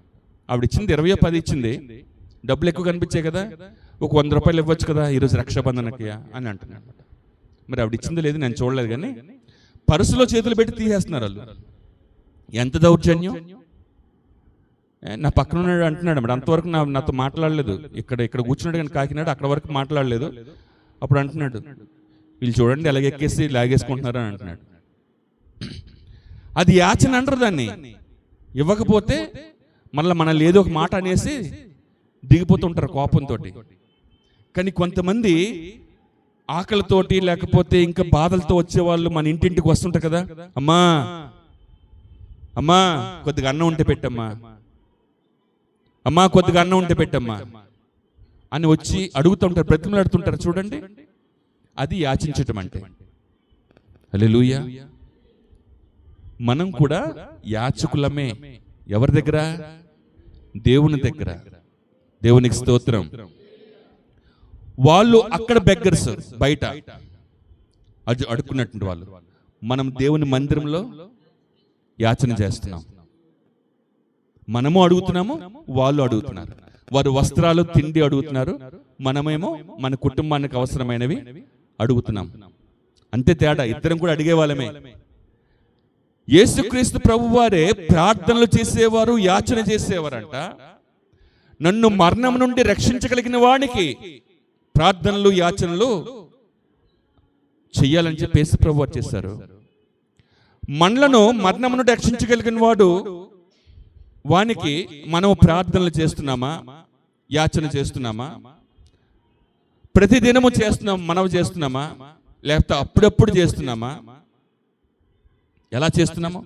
ఆవిడ ఇచ్చింది 20-10 ఇచ్చింది, డబ్బులు ఎక్కువ కనిపించాయి కదా, ఒక 100 రూపాయలు ఇవ్వచ్చు కదా ఈరోజు రక్షాబంధనక్కయ్య అని అంటున్నామట. మరి ఆవిడ ఇచ్చింది లేదు, నేను చూడలేదు, కానీ పర్సులో చేతులు పెట్టి తీసేస్తున్నారు వాళ్ళు. ఎంత దౌర్జన్యం! నా పక్కన ఉన్నాడు అంటున్నాడు అన్నమాట. అంతవరకు నాతో మాట్లాడలేదు. ఇక్కడ కూర్చున్నాడు కానీ కాకినాడ, అక్కడ వరకు మాట్లాడలేదు. అప్పుడు అంటున్నాడు, వీళ్ళు చూడండి ఎలాగ ఎక్కేసి లాగేసుకుంటున్నారు అని అంటున్నాడు. అది యాచన అంటారు దాన్ని. ఇవ్వకపోతే మళ్ళీ మనల్ని ఏదో ఒక మాట అనేసి దిగిపోతుంటారు కోపంతో. కానీ కొంతమంది ఆకలితోటి లేకపోతే ఇంకా బాధలతో వచ్చేవాళ్ళు మన ఇంటింటికి వస్తుంటారు కదా, అమ్మా అమ్మా కొద్దిగా అన్నం ఉంటే పెట్టమ్మా, అమ్మా కొద్దిగా అన్నం ఉంటే పెట్టమ్మా అని వచ్చి అడుగుతుంటారు, బ్రతిమలాడుతుంటారు. చూడండి, అది యాచించటం అంటే. హల్లెలూయా. మనం కూడా యాచకులమే. ఎవరి దగ్గర? దేవుని దగ్గర. దేవునికి స్తోత్రం. వాళ్ళు అక్కడ బెగ్గర్స్, బయట అడుక్కున్నట్టు వాళ్ళు. మనం దేవుని మందిరంలో యాచన చేస్తున్నాం. మనము అడుగుతున్నాము, వాళ్ళు అడుగుతున్నారు. వారు వస్త్రాలు, తిండి అడుగుతున్నారు, మనమేమో మన కుటుంబానికి అవసరమైనవి అడుగుతున్నాం. అంతే తేడా. ఇద్దరం కూడా అడిగే వాళ్ళమే. యేసుక్రీస్తు ప్రభువారే ప్రార్థనలు చేసేవారు, యాచన చేసేవారంట. నన్ను మరణం నుండి రక్షించగలిగిన వానికి ప్రార్థనలు, యాచనలు చెయ్యాలని చెప్పి యేసు ప్రభువారు చేశారు. మనలను మరణం నుండి రక్షించగలిగిన వాడు వానికి మనం ప్రార్థనలు చేస్తున్నామా, యాచన చేస్తున్నామా? ప్రతిదినము చేస్తున్నాం, మనవి చేస్తున్నామా, లేకపోతే అప్పుడప్పుడు చేస్తున్నామా? ఎలా చేస్తున్నాము?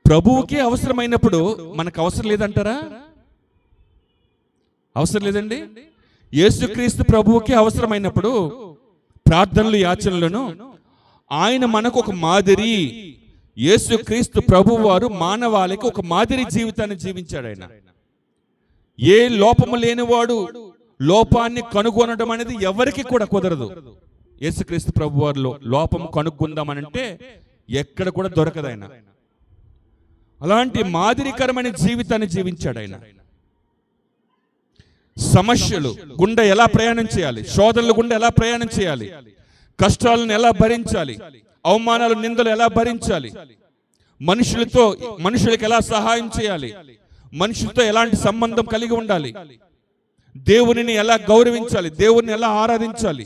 ప్రభువుకి అవసరమైనప్పుడు మనకు అవసరం లేదంటారా? అవసరం లేదండి. యేసుక్రీస్తు ప్రభువుకి అవసరమైనప్పుడు ప్రార్థనలు, యాచనలను ఆయన మనకు ఒక మాదిరి. యేసుక్రీస్తు ప్రభువు వారు మానవాళికి ఒక మాదిరి జీవితాన్ని జీవించాడు. ఆయన ఏ లోపము లేనివాడు. లోపాన్ని కనుగొనడం అనేది ఎవరికి కూడా కుదరదు. యేసుక్రీస్తు ప్రభు వారిలో లోపం కనుక్కుందామనంటే ఎక్కడ కూడా దొరకదు. ఆయన అలాంటి మాదిరికరమైన జీవితాన్ని జీవించాడు. ఆయన సమస్యలు గుండె ఎలా ప్రయాణం చేయాలి, శోధనలు గుండె ఎలా ప్రయాణం చేయాలి, కష్టాలను ఎలా భరించాలి, అవమానాలు, నిందలు ఎలా భరించాలి, మనుషులకు ఎలా సహాయం చేయాలి, మనుషులతో ఎలాంటి సంబంధం కలిగి ఉండాలి, దేవునిని ఎలా గౌరవించాలి, దేవుని ఎలా ఆరాధించాలి,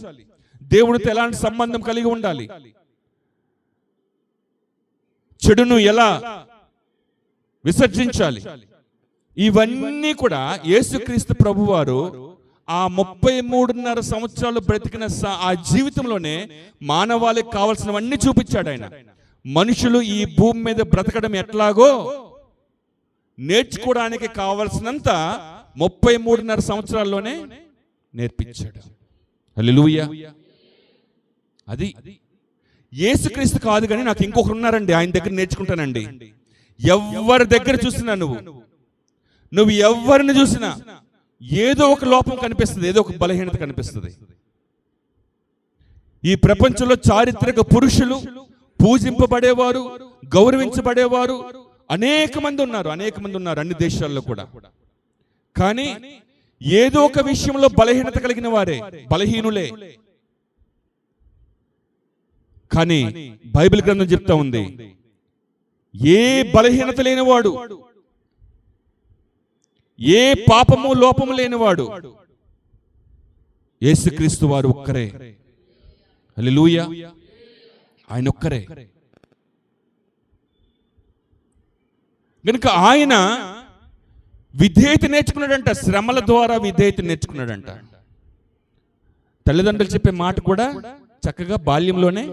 దేవునితో ఎలాంటి సంబంధం కలిగి ఉండాలి, చెడును ఎలా విసర్జించాలి, ఇవన్నీ కూడా యేసుక్రీస్తు ప్రభువారు ఆ 33.5 సంవత్సరాలు బ్రతికిన ఆ జీవితంలోనే మానవాళికి కావాల్సినవన్నీ చూపించాడు. ఆయన మనుషులు ఈ భూమి మీద బ్రతకడం ఎట్లాగో నేర్చుకోవడానికి కావలసినంత 33.5 సంవత్సరాల్లోనే నేర్పించాడు. హల్లెలూయా. అది యేసుక్రీస్తు కాదు, కానీ నాకు ఇంకొకరు ఉన్నారండి, ఆయన దగ్గర నేర్చుకుంటానండి. ఎవరి దగ్గర చూసినా నువ్వు ఎవరిని చూసినా ఏదో ఒక లోపం కనిపిస్తుంది, ఏదో ఒక బలహీనత కనిపిస్తుంది. ఈ ప్రపంచంలో చారిత్రక పురుషులు, పూజింపబడేవారు, గౌరవించబడేవారు అనేక మంది ఉన్నారు అన్ని దేశాల్లో కూడా. కానీ ఏదో ఒక విషయంలో బలహీనత కలిగిన వారే, బలహీనులే. కానీ బైబిల్ గ్రంథం చెప్తా ఉంది, ఏ బలహీనత లేనివాడు, ఏ పాపము లోపము లేనివాడు యేసుక్రీస్తు వారు ఒక్కరే. హల్లెలూయా, ఆయన ఒక్కరే. కనుక ఆయన విధేయత నేర్చుకున్నాడంట, శ్రమల ద్వారా విధేయత నేర్చుకున్నాడంట. తల్లిదండ్రులు చెప్పే మాట కూడా చక్కగా బాల్యంలోనే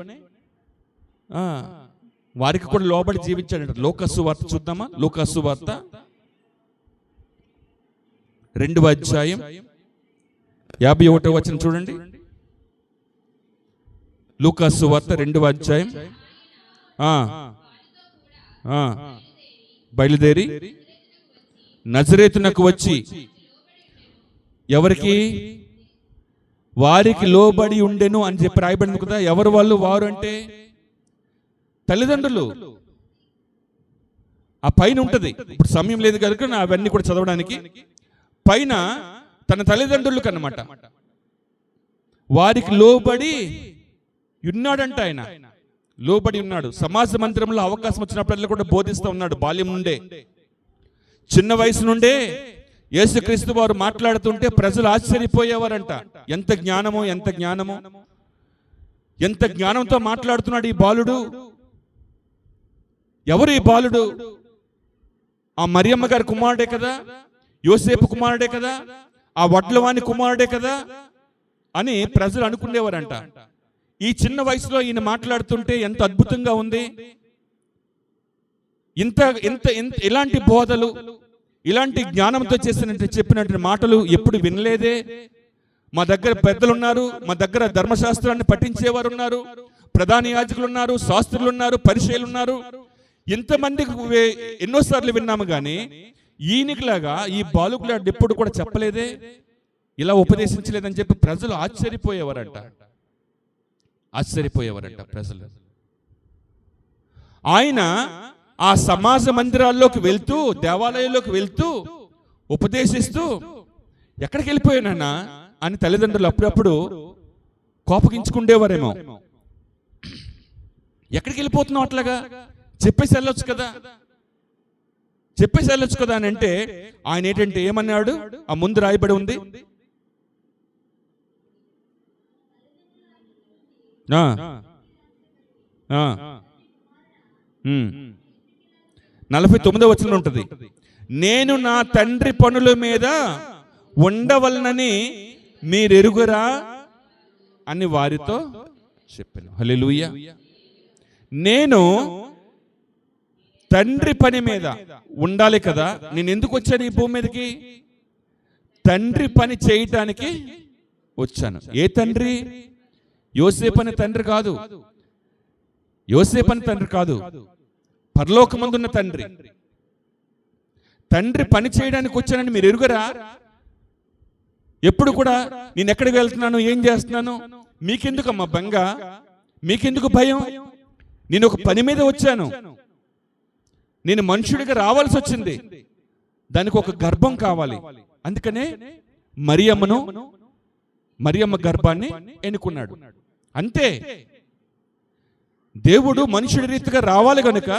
వారికి కూడా లోబడి జీవించాడంట. లూకాసు వార్త చూద్దామా? లూకాసు వార్త 2వ అధ్యాయం 51వ వచనం చూడండి. లూకాసు వార్త 2వ అధ్యాయం బయలుదేరి నజరేతునకు వచ్చి ఎవరికి? వారికి లోబడి ఉండెను అని చెప్పి రాయబడింది కదా. ఎవరు వాళ్ళు? వారు అంటే తల్లిదండ్రులు. ఆ పైన ఉంటది, ఇప్పుడు సమయం లేదు కనుక అవన్నీ కూడా చదవడానికి. పైన తన తల్లిదండ్రులకు అన్నమాట వారికి లోబడి ఉన్నాడంట. ఆయన లోబడి ఉన్నాడు. సమాజ మందిరంలో అవకాశం వచ్చినప్పుడల్లా కూడా బోధిస్తూ ఉన్నాడు. బాల్యం నుండే, చిన్న వయసు నుండే యేసుక్రీస్తు వారు మాట్లాడుతుంటే ప్రజలు ఆశ్చర్యపోయేవారంట. ఎంత జ్ఞానమో, ఎంత జ్ఞానమో, ఎంత జ్ఞానంతో మాట్లాడుతున్నాడు ఈ బాలుడు. ఎవరు ఈ బాలుడు? ఆ మరియమ్మ గారి కుమారుడే కదా, యోసేపు కుమారుడే కదా, ఆ వడ్లవాని కుమారుడే కదా అని ప్రజలు అనుకునేవారంట. ఈ చిన్న వయసులో ఈయన మాట్లాడుతుంటే ఎంత అద్భుతంగా ఉంది. ఇలాంటి బోధలు, ఇలాంటి జ్ఞానంతో చెప్పినట్టు మాటలు ఎప్పుడు వినలేదే. మా దగ్గర పెద్దలు ఉన్నారు, మా దగ్గర ధర్మశాస్త్రాన్ని పఠించేవారు ఉన్నారు, ప్రధాన యాజకులు ఉన్నారు, శాస్త్రులు ఉన్నారు, పరిచయులు ఉన్నారు. ఇంతమందికి ఎన్నోసార్లు విన్నాము కానీ ఈయనకిలాగా ఈ బాలుకులాడు ఎప్పుడు కూడా చెప్పలేదే, ఇలా ఉపదేశించలేదని చెప్పి ప్రజలు ఆశ్చర్యపోయేవారంట ప్రజలు. ఆయన ఆ సమాజ మందిరాల్లోకి వెళ్తూ, దేవాలయాల్లోకి వెళ్తూ ఉపదేశిస్తూ ఎక్కడికి వెళ్ళిపోయానన్నా అని తల్లిదండ్రులు అప్పుడప్పుడు కోపగించుకుండేవారేమో. ఎక్కడికి వెళ్ళిపోతున్నావు అట్లాగా? చెప్పేసి వెళ్ళొచ్చు కదా అని అంటే ఆయన ఏంటంటే ఏమన్నాడు? ఆ ముందు రాయబడి ఉంది, 49వ వచనం ఉంటుంది. నేను నా తండ్రి పనుల మీద ఉండవలనని మీరెరుగురా అని వారితో చెప్పాను. హల్లెలూయా. నేను తండ్రి పని మీద ఉండాలి కదా. నేను ఎందుకు వచ్చాను ఈ భూమి మీదకి? తండ్రి పని చేయటానికి వచ్చాను. ఏ తండ్రి? యోసేపు అనే తండ్రి కాదు, పరలోకమందున్న తండ్రి. తండ్రి పని చేయడానికి వచ్చానని మీరు ఎరుగరా? ఎప్పుడు కూడా నేను ఎక్కడికి వెళ్తున్నాను, ఏం చేస్తున్నాను, మీకెందుకమ్మా బెంగ, మీకెందుకు భయం? నేను ఒక పని మీద వచ్చాను. నేను మనుషుడిగా రావాల్సి వచ్చింది. దానికి ఒక గర్భం కావాలి. అందుకనే మరియమ్మ గర్భాన్ని ఎన్నుకున్నాడు. అంతే. దేవుడు మనుషుడి రీతిగా రావాలి కనుక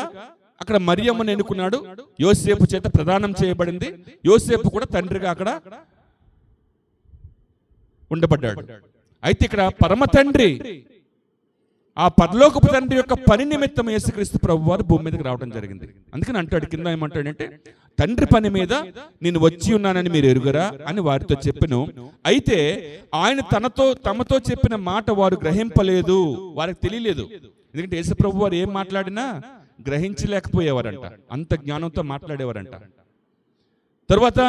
అక్కడ మరియమ్మను ఎన్నుకున్నాడు. యోసేపు చేత ప్రదానం చేయబడింది. యోసేపు కూడా తండ్రిగా అక్కడ ఉండబడ్డాడు. అయితే ఇక్కడ పరమ తండ్రి, ఆ పరలోకపు తండ్రి యొక్క పని నిమిత్తం యేసుక్రీస్తు ప్రభువు వారు భూమి మీదకి రావడం జరిగింది. అందుకని అంటాడు, కింద ఏమంటాడంటే, తండ్రి పని మీద నేను వచ్చి ఉన్నానని మీరు ఎరుగరా అని వారితో చెప్పెను. అయితే ఆయన తమతో చెప్పిన మాట వారు గ్రహింపలేదు, వారికి తెలియలేదు. ఎందుకంటే యేసు ప్రభువు వారు ఏం మాట్లాడినా గ్రహించలేకపోయేవారంట, అంత జ్ఞానంతో మాట్లాడేవారంట. తర్వాత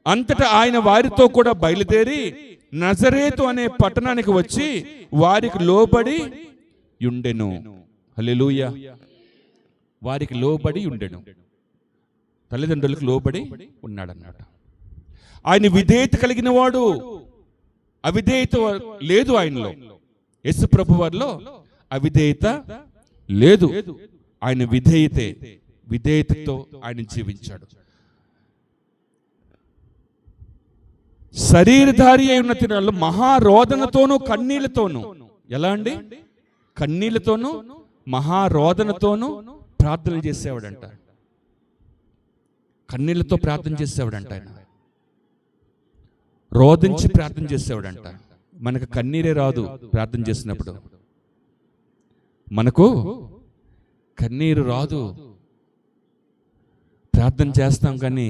అంతటా ఆయన వారితో కూడా బయలుదేరి నజరేతు అనే పట్టణానికి వచ్చి వారికి లోబడి ఉండెను. హల్లెలూయా. వారికి లోబడి ఉండెను. తల్లిదండ్రులకు లోబడి ఉన్నాడన్నమాట. ఆయన విధేయత కలిగిన వాడు, అవిధేయత లేదు ఆయనలో. యేసు ప్రభు వారిలో అవిధేయత లేదు. ఆయన విధేయతతో ఆయన జీవించాడు. శరీరధారి అయి ఉన్న తినాళ్ళు మహారోదనతోనూ కన్నీళ్లతోనూ, ఎలా అండి? కన్నీళ్లతోనూ మహారోదనతోనూ ప్రార్థనలు చేసేవాడంట. కన్నీళ్లతో ప్రార్థన చేసేవాడంట. ఆయన రోదించి ప్రార్థన చేసేవాడంట. మనకు కన్నీరే రాదు ప్రార్థన చేసినప్పుడు, మనకు కన్నీరు రాదు. ప్రార్థన చేస్తాం కానీ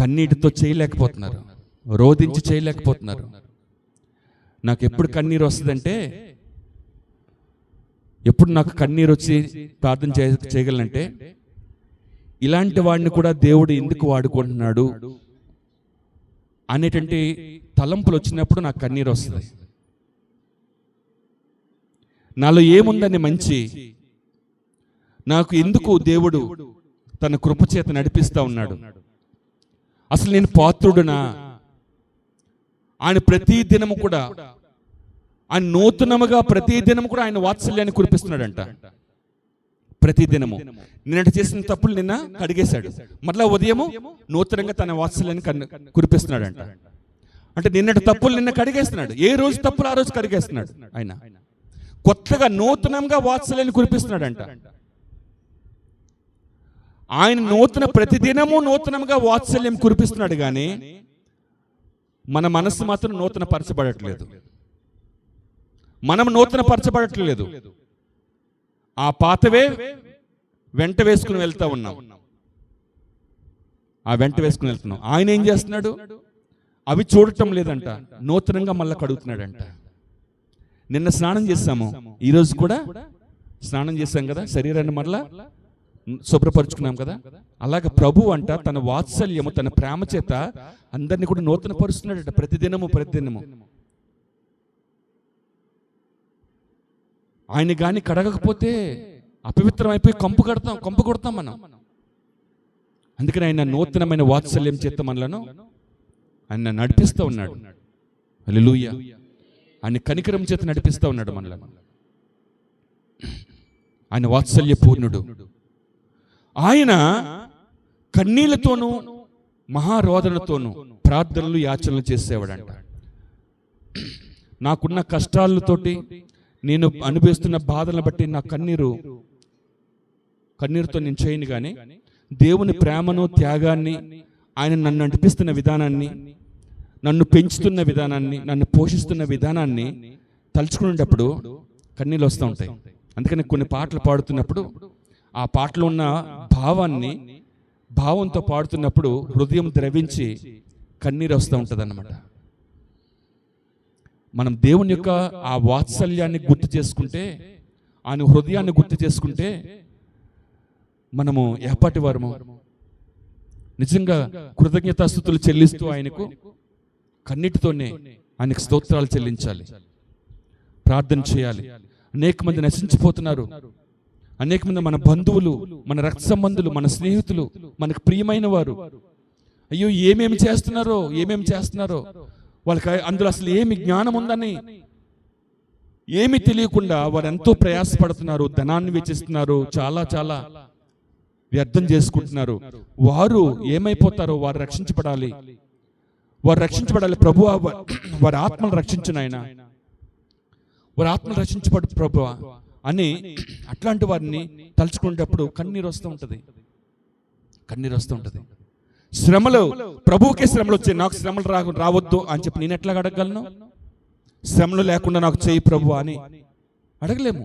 కన్నీటితో చేయలేకపోతున్నారు, రోదించి చేయలేకపోతున్నారు. నాకు ఎప్పుడు కన్నీరు వస్తుందంటే, ఎప్పుడు నాకు కన్నీరు వచ్చి ప్రార్థన చేయగలనంటే, ఇలాంటి వాడిని కూడా దేవుడు ఎందుకు వాడుకుంటున్నాడు అనేటువంటి తలంపులు వచ్చినప్పుడు నాకు కన్నీరు వస్తుంది. నాలో ఏముందని మంచి, నాకు ఎందుకు దేవుడు తన కృపచేత నడిపిస్తా ఉన్నాడు, అసలు నేను పాత్రుడునా? ఆయన ప్రతి దినము కూడా, ఆయన నూతనముగా ప్రతి దినము కూడా ఆయన వాత్సల్యాన్ని కురిపిస్తున్నాడంట. ప్రతి దినము నిన్నటి చేసిన తప్పులు నిన్న కడిగేశాడు, మరలా ఉదయము నూతనంగా తన వాత్సల్యాన్ని కురిపిస్తున్నాడంట. అంటే నిన్నటి తప్పులు నిన్న కడిగేస్తున్నాడు, ఏ రోజు తప్పులు ఆ రోజు కడిగేస్తున్నాడు. ఆయన కొత్తగా నూతనంగా వాత్సల్యాన్ని కురిపిస్తున్నాడంట. ఆయన ప్రతిదినము నూతనంగా వాత్సల్యం కురిపిస్తున్నాడు, కానీ మన మనస్సు మాత్రం నూతన పరచబడట్లేదు. మనం నూతన పరచబడట్లేదు. ఆ పాతవే వెంట వేసుకుని వెళ్తా ఉన్నాం. ఆ వెంట వేసుకుని వెళ్తున్నాం. ఆయన ఏం చేస్తున్నాడు? అవి చూడటం లేదంట, నూతనంగా మళ్ళా కడుగుతున్నాడంట. నిన్న స్నానం చేస్తాము, ఈరోజు కూడా స్నానం చేస్తాం కదా, శరీరాన్ని మరలా శుభ్రపరుచుకున్నాం కదా. అలాగే ప్రభు అంట తన వాత్సల్యము, తన ప్రేమ చేత అందరినీ కూడా నూతన పరుస్తున్నాడట ప్రతిదినము. ఆయన గాని కడగకపోతే అపవిత్రం అయిపోయి కంపు కొడతాం మనం. అందుకని ఆయన నూతనమైన వాత్సల్యం చేత మనలను ఆయన నడిపిస్తూ ఉన్నాడు. హల్లెలూయా. ఆయన కనికరం చేత నడిపిస్తూ ఉన్నాడు మనలను. ఆయన వాత్సల్య పూర్ణుడు. ఆయన కన్నీళ్లతోనూ మహారోదనతోనూ ప్రార్థనలు యాచనలు చేసేవాడంట. నాకున్న కష్టాలతోటి, నేను అనుభవిస్తున్న బాధలను బట్టి నా కన్నీరుతో నేను చేయను, కానీ దేవుని ప్రేమను, త్యాగాన్ని, ఆయన నన్ను నడిపిస్తున్న విధానాన్ని, నన్ను పెంచుతున్న విధానాన్ని, నన్ను పోషిస్తున్న విధానాన్ని తలుచుకునేటప్పుడు కన్నీళ్ళు వస్తూ ఉంటాయి. అందుకని కొన్ని పాటలు పాడుతున్నప్పుడు ఆ పాటలో ఉన్న భావంతో పాడుతున్నప్పుడు హృదయం ద్రవించి కన్నీరు వస్తూ ఉంటుంది అన్నమాట. మనం దేవుని యొక్క ఆ వాత్సల్యాన్ని గుర్తు చేసుకుంటే, ఆయన హృదయాన్ని గుర్తు చేసుకుంటే మనము ఎప్పటి వారము నిజంగా కృతజ్ఞతాస్తుతులు చెల్లిస్తూ ఆయనకు కన్నిటితోనే ఆయనకు స్తోత్రాలు చెల్లించాలి, ప్రార్థన చేయాలి. అనేక మంది నశించిపోతున్నారు. అనేక మంది మన బంధువులు, మన రక్త సంబంధులు, మన స్నేహితులు, మనకు ప్రియమైన వారు, అయ్యో ఏమేమి చేస్తున్నారో వాళ్ళకి అందులో అసలు ఏమి జ్ఞానం ఉందని ఏమి తెలియకుండా వారు ఎంతో ప్రయాసపడుతున్నారు, ధనాన్ని వెచ్చిస్తున్నారు, చాలా వ్యర్థం చేసుకుంటున్నారు. వారు ఏమైపోతారో, వారు రక్షించబడాలి. ప్రభువా, వారి ఆత్మను రక్షించు నాయన, వారి ఆత్మను రక్షించబడు ప్రభువా అని అట్లాంటి వారిని తలుచుకునేటప్పుడు కన్నీరు వస్తూ ఉంటుంది. శ్రమలు, ప్రభువుకే శ్రమలు వచ్చాయి, నాకు శ్రమలు రావద్దు అని చెప్పి నేను ఎట్లా అడగగలను? శ్రమలు లేకుండా నాకు చేయి ప్రభువా అని అడగలేము.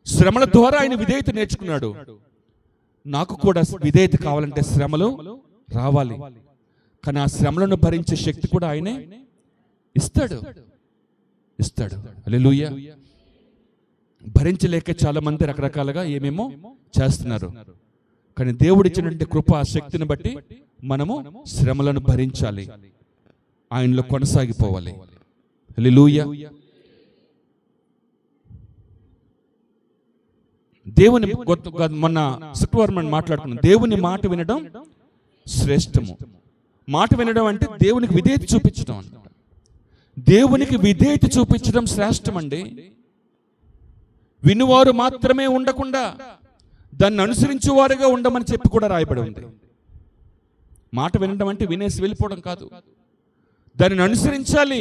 శ్రమల ద్వారా ఆయన విధేయత నేర్చుకున్నాడు. నాకు కూడా విధేయత కావాలంటే శ్రమలు రావాలి, కానీ ఆ శ్రమలను భరించే శక్తి కూడా ఆయనే ఇస్తాడు. హల్లెలూయా. భరించలేక చాలా మంది రకరకాలుగా ఏమేమో చేస్తున్నారు, కానీ దేవుడిచ్చినటువంటి కృప, శక్తిని బట్టి మనము శ్రమలను భరించాలి, ఆయనలో కొనసాగిపోవాలి. హల్లెలూయా. దేవుని మొన్న శుక్రవారం మనం మాట్లాడుకున్నాం, దేవుని మాట వినడం శ్రేష్టము. మాట వినడం అంటే దేవునికి విధేయత చూపించడం అన్నమాట. దేవునికి విధేయత చూపించడం శ్రేష్టం అండి. వినువారు మాత్రమే ఉండకుండా దాన్ని అనుసరించేవారుగా ఉండమని చెప్పి కూడా రాయబడి ఉంది. మాట వినడం అంటే వినేసి వెళ్ళిపోవడం కాదు, దానిని అనుసరించాలి.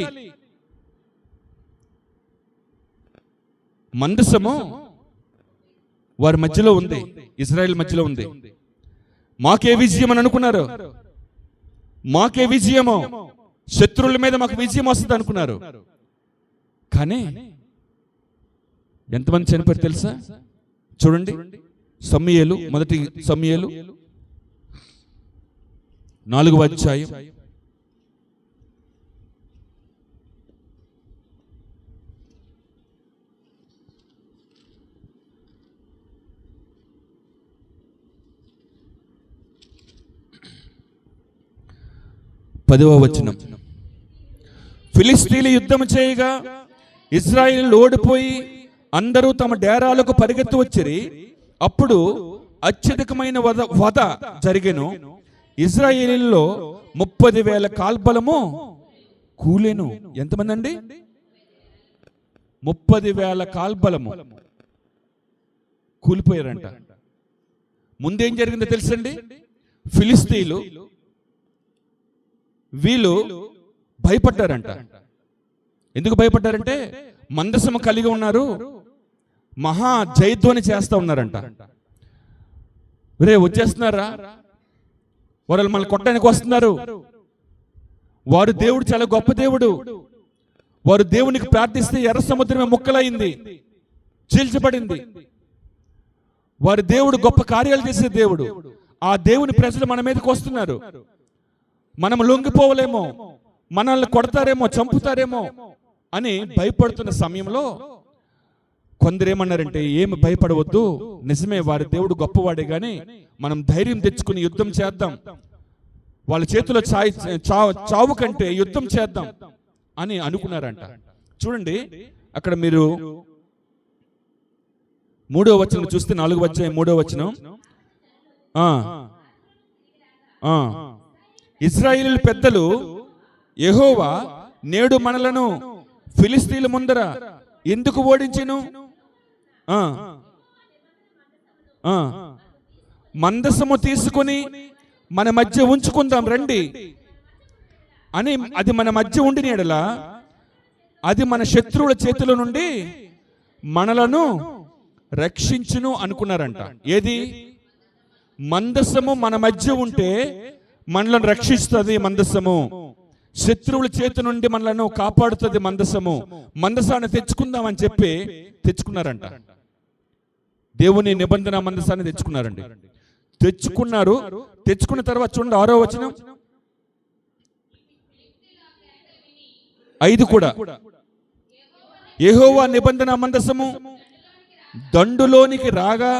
మందసము వారి మధ్యలో ఉంది, ఇజ్రాయెల్ మధ్యలో ఉంది. మాకే విజయం అని అనుకున్నారు, మాకే విజయము, శత్రువుల మీద మాకు విజయం వస్తుంది అనుకున్నారు. కానీ ఎంతమంది చనిపోయారు తెలుసా? చూడండి, సమూయేలు, మొదటి సమూయేలు 4వ అధ్యాయం 10వ వచనం. ఫిలిష్తీయులు యుద్ధము చేయగా ఇశ్రాయేలీయులు ఓడిపోయి అందరూ తమ డేరాలకు పరిగెత్తి వచ్చిరి. అప్పుడు అత్యధికమైన వధ జరిగెను. ఇశ్రాయేలీయులలో 30,000 కాల్బలము కూలెను. ఎంతమంది అండి? 30,000 కాల్బలము కూలిపోయారంట. ముందేం జరిగిందో తెలుసండి? ఫిలిష్తీయులు వీళ్ళు భయపడ్డారంట. ఎందుకు భయపడ్డారంటే మందసము కలిగి ఉన్నారు, మహా జయధ్వని చేస్తూ ఉన్నారంట. రే వచ్చేస్తున్నారా, వారు మనల్ని కొట్టడానికి వస్తున్నారు. వారు దేవుడు చాలా గొప్ప దేవుడు, వారు దేవునికి ప్రార్థిస్తే ఎర్ర సముద్రమే ముక్కలైంది, చీల్చబడింది. వారి దేవుడు గొప్ప కార్యాలు చేసే దేవుడు. ఆ దేవుని ప్రజలు మన మీదకి వస్తున్నారు, మనం లొంగిపోవలేమో, మనల్ని కొడతారేమో, చంపుతారేమో అని భయపడుతున్న సమయంలో కొందరు ఏమన్నారంటే, ఏమి భయపడవద్దు, నిజమే వారి దేవుడు గొప్పవాడే, గాని మనం ధైర్యం తెచ్చుకుని యుద్ధం చేద్దాం, వాళ్ళ చేతిలో చావు కంటే యుద్ధం చేద్దాం అని అనుకున్నారంట. చూడండి, అక్కడ మీరు 3వ వచనం చూస్తే, 4వ అధ్యాయం 3వ వచనం. ఇశ్రాయేలు పెద్దలు, యెహోవా నేడు మనలను ఫిలిష్తీయుల ముందర ఎందుకు ఓడించెను? మందసము తీసుకుని మన మధ్య ఉంచుకుందాం రండి అని, అది మన మధ్య ఉండిన యెడల అది మన శత్రువుల చేతుల నుండి మనలను రక్షించును అనుకున్నారంట. ఏది? మందసము మన మధ్య ఉంటే మనలను రక్షిస్తుంది మందసము, శత్రువుల చేతి నుండి మనలను కాపాడుతుంది మందసము. మందసాన్ని తెచ్చుకుందామని చెప్పి తెచ్చుకున్నారంట. దేవుని నిబంధన మందసాన్ని తెచ్చుకున్నారండి. తెచ్చుకున్నారు. తెచ్చుకున్న తర్వాత చూడండి 6వ వచనం 5 కూడా. యెహోవా నిబంధన మందసము దండులోనికి రాగా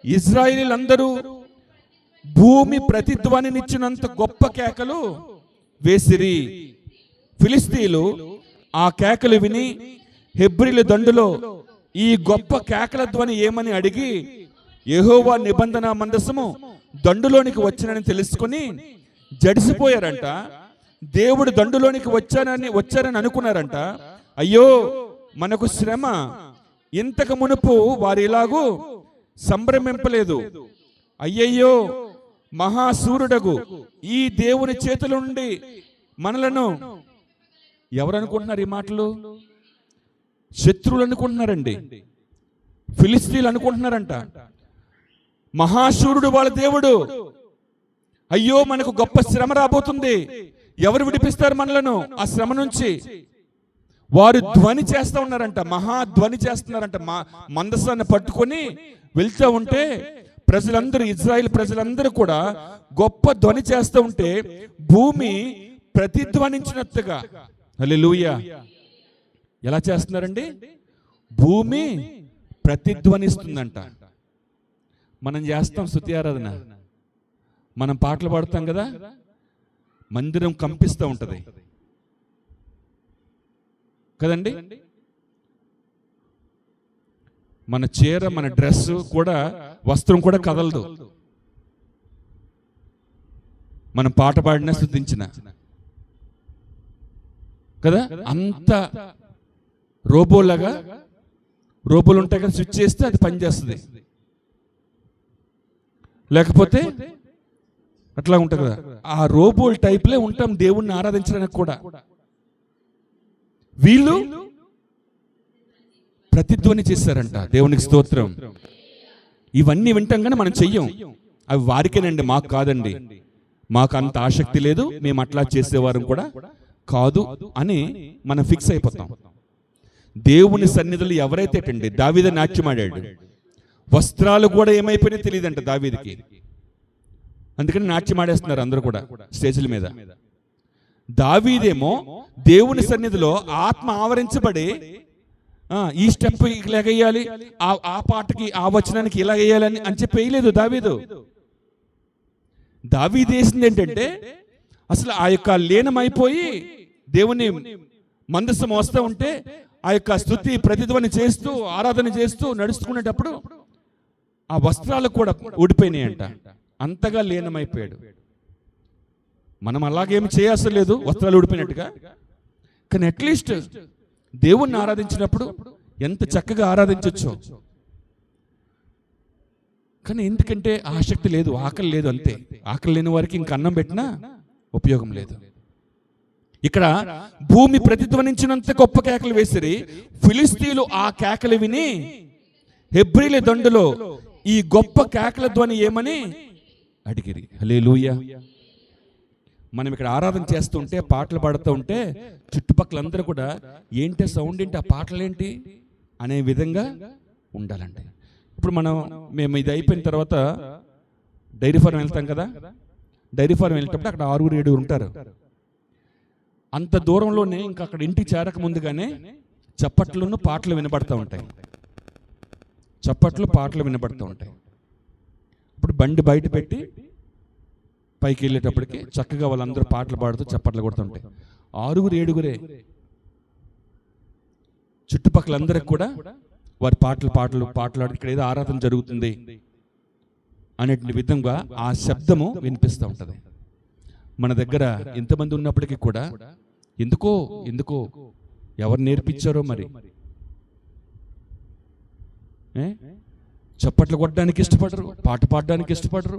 ఇశ్రాయేలీయులందరూ భూమి ప్రతిధ్వనినిచ్చినంత గొప్ప కేకలు వేసిరి. ఫిలిష్తీయులు ఆ కేకలు విని హెబ్రీల దండులో ఈ గొప్ప కేకల ధ్వని ఏమని అడిగి, యెహోవా నిబంధన మందసము దండులోనికి వచ్చానని తెలుసుకుని జడిసిపోయారంట. దేవుడు దండులోనికి వచ్చారని అనుకున్నారంట. అయ్యో మనకు శ్రమ, ఇంతకు మునుపు వారు ఇలాగూ సంభ్రమింపలేదు. అయ్యయ్యో మహాసూరుడగు ఈ దేవుని చేతుల నుండి మనలను, ఎవరు అనుకుంటున్నారు ఈ మాటలు? శత్రువులు అనుకుంటున్నారండి, ఫిలిష్తీయులు అనుకుంటున్నారంట. మహాశూరుడు వాళ్ళ దేవుడు, అయ్యో మనకు గొప్ప శ్రమ రాబోతుంది, ఎవరు విడిపిస్తారు మనలను ఆ శ్రమ నుంచి? వారు ధ్వని చేస్తూ ఉన్నారంట, మహాధ్వని చేస్తున్నారంట. మందసాన్ని పట్టుకొని వెళ్తూ ఉంటే ప్రజలందరూ, ఇజ్రాయిల్ ప్రజలందరూ కూడా గొప్ప ధ్వని చేస్తూ ఉంటే భూమి ప్రతిధ్వనించినట్టుగా. హల్లెలూయా. ఎలా చేస్తున్నారండి? భూమి ప్రతిధ్వనిస్తుందంట. మనం చేస్తాం స్తుతి ఆరాధన, మనం పాటలు పాడతాం కదా, మందిరం కంపిస్తూ ఉంటది కదండి. మన చీర, మన డ్రెస్ కూడా, వస్త్రం కూడా కదలదు. మనం పాట పాడినా స్తుతించిన కదా, అంత రోబోలాగా, రోబోలు ఉంటాయి కదా, స్విచ్ చేస్తే అది పనిచేస్తుంది. లేకపోతే అట్లా ఉంటుంది కదా, ఆ రోబోల్ టైప్లే ఉంటాం దేవుణ్ణి ఆరాధించడానికి కూడా. వీళ్ళు ప్రతిధ్వని చేశారంట. దేవునికి స్తోత్రం. ఇవన్నీ వింటాం కానీ మనం చెయ్యం. అవి వారికేనండి, మాకు కాదండి. మాకు అంత ఆసక్తి లేదు, మేము అట్లా చేసేవారు కూడా కాదు అని మనం ఫిక్స్ అయిపోతాం. దేవుని సన్నిధిలో ఎవరైతే అండి, దావీదు నాట్యం ఆడాడు, వస్త్రాలు కూడా ఏమైపోయినాయి తెలియదంట దావీదుకి. అందుకని నాట్యం ఆడేస్తున్నారు అందరూ కూడా స్టేజ్ల మీద. దావీదేమో దేవుని సన్నిధిలో ఆత్మ ఆవరించబడి ఈ స్టెప్ ఇలాగేయాలి, ఆ పాటకి, ఆ వచనానికి ఇలా వేయాలని అని చెప్పి వేయలేదు దావీదు. దావీదు వేసింది ఏంటంటే అసలు ఆ యొక్క లీనమైపోయి దేవుని మందసం వస్తూ ఉంటే ఆ యొక్క స్తుతి ప్రతిధ్వని చేస్తూ ఆరాధన చేస్తూ నడుచుకునేటప్పుడు ఆ వస్త్రాలు కూడా ఊడిపోయినాయంట. అంతగా లీనమైపోయాడు. మనం అలాగేమి చేయాల్సిన లేదు వస్త్రాలు ఊడిపోయినట్టుగా, కానీ అట్లీస్ట్ దేవుణ్ణి ఆరాధించినప్పుడు ఎంత చక్కగా ఆరాధించవచ్చు. కానీ ఎందుకంటే ఆసక్తి లేదు, ఆకలి లేదు, అంతే. ఆకలి లేని వారికి ఇంక అన్నం పెట్టినా ఉపయోగం లేదు. ఇక్కడ భూమి ప్రతిధ్వనించినంత గొప్ప కేకలు వేసిరి. ఫిలిస్తీయులు ఆ కేకలు విని హెబ్రీల దండులో ఈ గొప్ప కేకల ధ్వని ఏమని అడిగిరి. హల్లెలూయా. మనం ఇక్కడ ఆరాధన చేస్తుంటే, పాటలు పాడుతూ ఉంటే చుట్టుపక్కల అందరూ కూడా ఏంటి సౌండ్ ఏంటి, ఆ పాటలేంటి అనే విధంగా ఉండాలండి. ఇప్పుడు మేము ఇది అయిపోయిన తర్వాత డైరీ ఫార్మ్ వెళ్తాం కదా, డైరీ ఫార్మ్ వెళ్ళేటప్పుడు అక్కడ 6-7 ఉంటారు. అంత దూరంలోనే ఇంకా అక్కడ ఇంటికి చేరక ముందుగానే చప్పట్లను పాటలు వినబడుతూ ఉంటాయి. చప్పట్లు పాటలు వినబడుతూ ఉంటాయి. ఇప్పుడు బండి బయట పెట్టి పైకి వెళ్ళేటప్పటికి చక్కగా వాళ్ళందరూ పాటలు పాడుతూ చప్పట్లు కొడుతుంటాయి. 6-7 చుట్టుపక్కలందరికి కూడా వారి పాటలు ఇక్కడ ఏదో ఆరాధన జరుగుతుంది అనే విధంగా ఆ శబ్దము వినిపిస్తూ ఉంటుంది. మన దగ్గర ఎంతమంది ఉన్నప్పటికీ కూడా ఎందుకో ఎవరు నేర్పించారో మరి చప్పట్లు కొట్టడానికి ఇష్టపడరు, పాట పాడడానికి ఇష్టపడరు.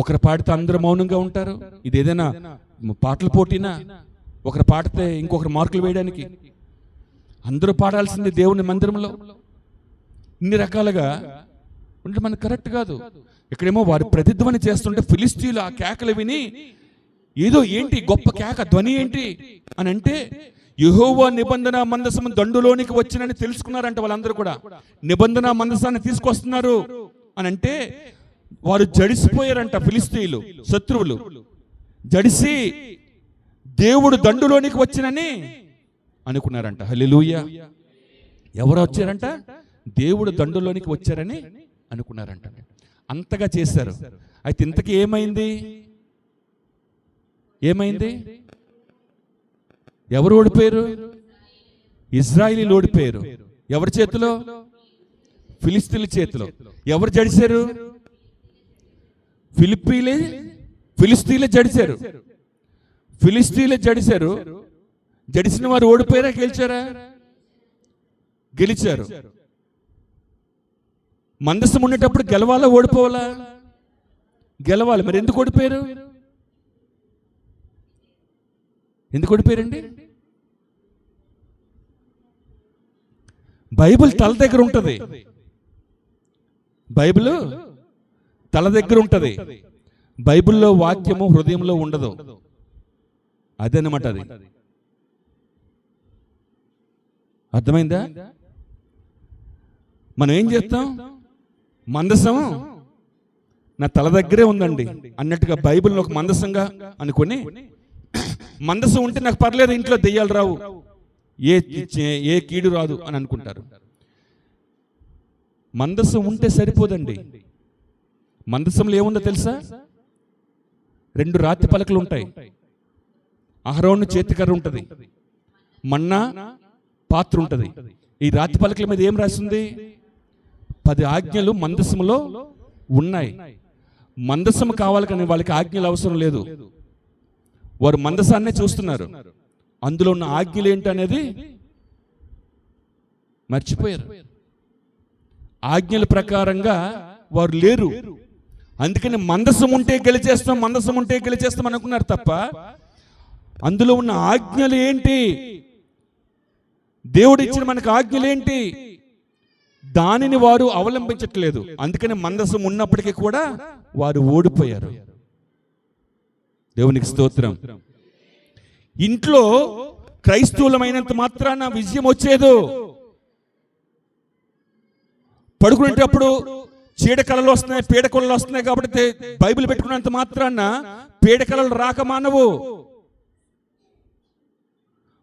ఒకరు పాడితే అందరూ మౌనంగా ఉంటారు. ఇది ఏదైనా పాటల పోటీనా? ఒకరు పాడితే ఇంకొకరు మార్కులు వేయడానికి. అందరూ పాడాల్సింది దేవుని మందిరంలో. ఇన్ని రకాలుగా ఉంటే మనకు కరెక్ట్ కాదు. ఇక్కడేమో వారి ప్రతిధ్వని చేస్తుంటే ఫిలిస్తీయులు ఆ కేకలు విని ఏదో ఏంటి గొప్ప కేక ధ్వని ఏంటి అని అంటే యెహోవా నిబంధన మందసము దండులోనికి వచ్చినని తెలుసుకున్నారంట వాళ్ళందరూ కూడా. నిబంధన మందసాన్ని తీసుకొస్తున్నారు అని అంటే వారు జడిసిపోయారంట. ఫిలిస్తీయులు శత్రువులు జడిసి దేవుడు దండులోనికి వచ్చినని అనుకున్నారంట. హల్లెలూయా. ఎవరు వచ్చారంట? దేవుడు దండులోనికి వచ్చారని అనుకున్నారంట. అంతగా చేశారు. అయితే ఇంతకీ ఏమైంది? ఎవరు ఓడిపోయారు? ఇజ్రాయిలీలు ఓడిపోయారు. ఎవరి చేతిలో? ఫిలిస్తీన్ల చేతిలో. ఎవరు జడిశారు? ఫిలిస్తీన్లే జడిశారు. ఫిలిస్తీన్లే జడిశారు. జడిసిన వారు ఓడిపోయారా గెలిచారా? గెలిచారు. మందసం ఉండేటప్పుడు గెలవాలా ఓడిపోవాలా? గెలవాలి. మరి ఎందుకు ఓడిపోయారు? ఎందుకు ఓడిపోయారండి? బైబిల్ తల దగ్గర ఉంటుంది. బైబిల్ తల దగ్గర ఉంటుంది. బైబిల్లో వాక్యము హృదయంలో ఉండదు. అదనమాట. అది అర్థమైందా? మనం ఏం చేస్తాం? మందసం నా తల దగ్గరే ఉందండి అన్నట్టుగా బైబిల్ని ఒక మందసంగా అనుకుని, మందసం ఉంటే నాకు పర్లేదు, ఇంట్లో దెయ్యాలు రావు, ఏ కీడు రాదు అని అనుకుంటారు. మందసం ఉంటే సరిపోదండి. మందసంలో ఏముందో తెలుసా? 2 రాతి పలకలు ఉంటాయి. అహరోను చేతికర్ర ఉంటుంది, మన్నా పాత్ర ఉంటుంది, ఈ రాతి పలకల మీద ఏం రాసింది? 10 ఆజ్ఞలు మందసములో ఉన్నాయి. మందసము కావాలి కానీ వాళ్ళకి ఆజ్ఞలు అవసరం లేదు. వారు మందసాన్నే చూస్తున్నారు. అందులో ఉన్న ఆజ్ఞలు ఏంటనేది మర్చిపోయారు. ఆజ్ఞల ప్రకారంగా వారు లేరు. అందుకని మందసం ఉంటే గెలిచేస్తాం, మందసం ఉంటే గెలిచేస్తాం అనుకున్నారు తప్ప అందులో ఉన్న ఆజ్ఞలు ఏంటి, దేవుడు ఇచ్చిన మనకు ఆజ్ఞలు ఏంటి, దానిని వారు అవలంబించట్లేదు. అందుకని మందసం ఉన్నప్పటికీ కూడా వారు ఓడిపోయారు. దేవునికి స్తోత్రం. ఇంట్లో క్రైస్తవులమైనంత మాత్రాన విజయం వచ్చేదో. పడుకునేటప్పుడు చీడకళలు వస్తున్నాయి, పీడకళలు వస్తున్నాయి కాబట్టి బైబిల్ పెట్టుకున్నంత మాత్రాన పీడకళలు రాక మానవు.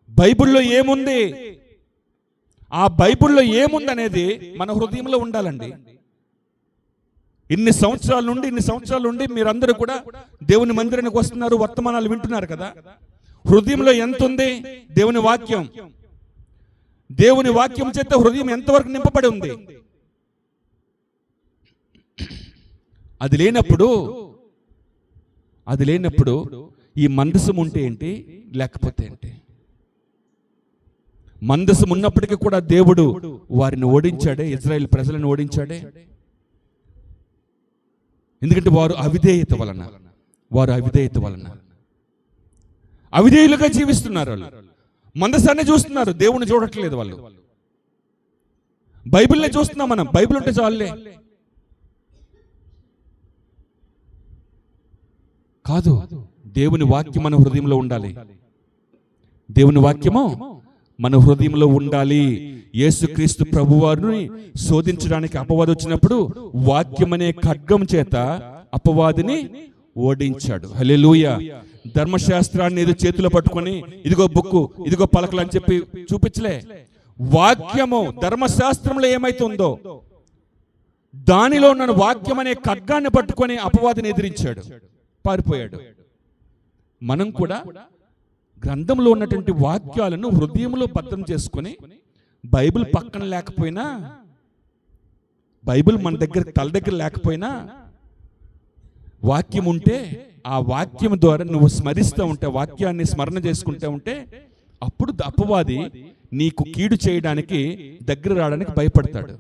బైబిల్లో ఏముంది, ఆ బైబిల్లో ఏముంది అనేది మన హృదయంలో ఉండాలండి. ఇన్ని సంవత్సరాల నుండి మీరందరూ కూడా దేవుని మందిరానికి వస్తున్నారు, వర్తమానాలు వింటున్నారు కదా. హృదయంలో ఎంత ఉంది? దేవుని వాక్యం. దేవుని వాక్యం చేత హృదయం ఎంతవరకు నింపబడి ఉంది? అది లేనప్పుడు ఈ మందసం ఉంటే ఏంటి, లేకపోతే ఏంటి? మందసం ఉన్నప్పటికీ కూడా దేవుడు వారిని ఓడించాడే, ఇజ్రాయేల్ ప్రజలను ఓడించాడే. ఎందుకంటే వారు అవిధేయత వలన అవిధేయులుగా జీవిస్తున్నారు. వాళ్ళు మందసాన్ని చూస్తున్నారు, దేవుని చూడట్లేదు. వాళ్ళు బైబిల్నే చూస్తున్నాం. మనం బైబిల్ ఉంటే చాలులే కాదు. దేవుని వాక్యం మన హృదయంలో ఉండాలి. దేవుని వాక్యము మన హృదయంలో ఉండాలి. యేసుక్రీస్తు ప్రభువారిని శోధించడానికి అపవాది వచ్చినప్పుడు వాక్యం అనే ఖడ్గం చేత అపవాదిని ఓడించాడు. హల్లెలూయా. ధర్మశాస్త్రాన్ని ఏదో చేతిలో పట్టుకొని ఇదిగో బుక్కు, ఇదిగో పలకలు అని చెప్పి చూపించలే. వాక్యము, ధర్మశాస్త్రంలో ఏమైతుందో దానిలో ఉన్న వాక్యం అనే ఖడ్గాన్ని పట్టుకొని అపవాదిని ఎదిరించాడు, పారిపోయాడు. మనం కూడా గ్రంథంలో ఉన్నటువంటి వాక్యాలను హృదయంలో భద్రం చేసుకొని, బైబిల్ పక్కన లేకపోయినా, బైబిల్ మన దగ్గర తల దగ్గర లేకపోయినా, వాక్యం ఉంటే ఆ వాక్యం ద్వారా నువ్వు స్మరిస్తూ ఉంటే, వాక్యాన్ని స్మరణ చేసుకుంటూ ఉంటే, అప్పుడు అపవాది నీకు కీడు చేయడానికి దగ్గర రావడానికి భయపడతాడు,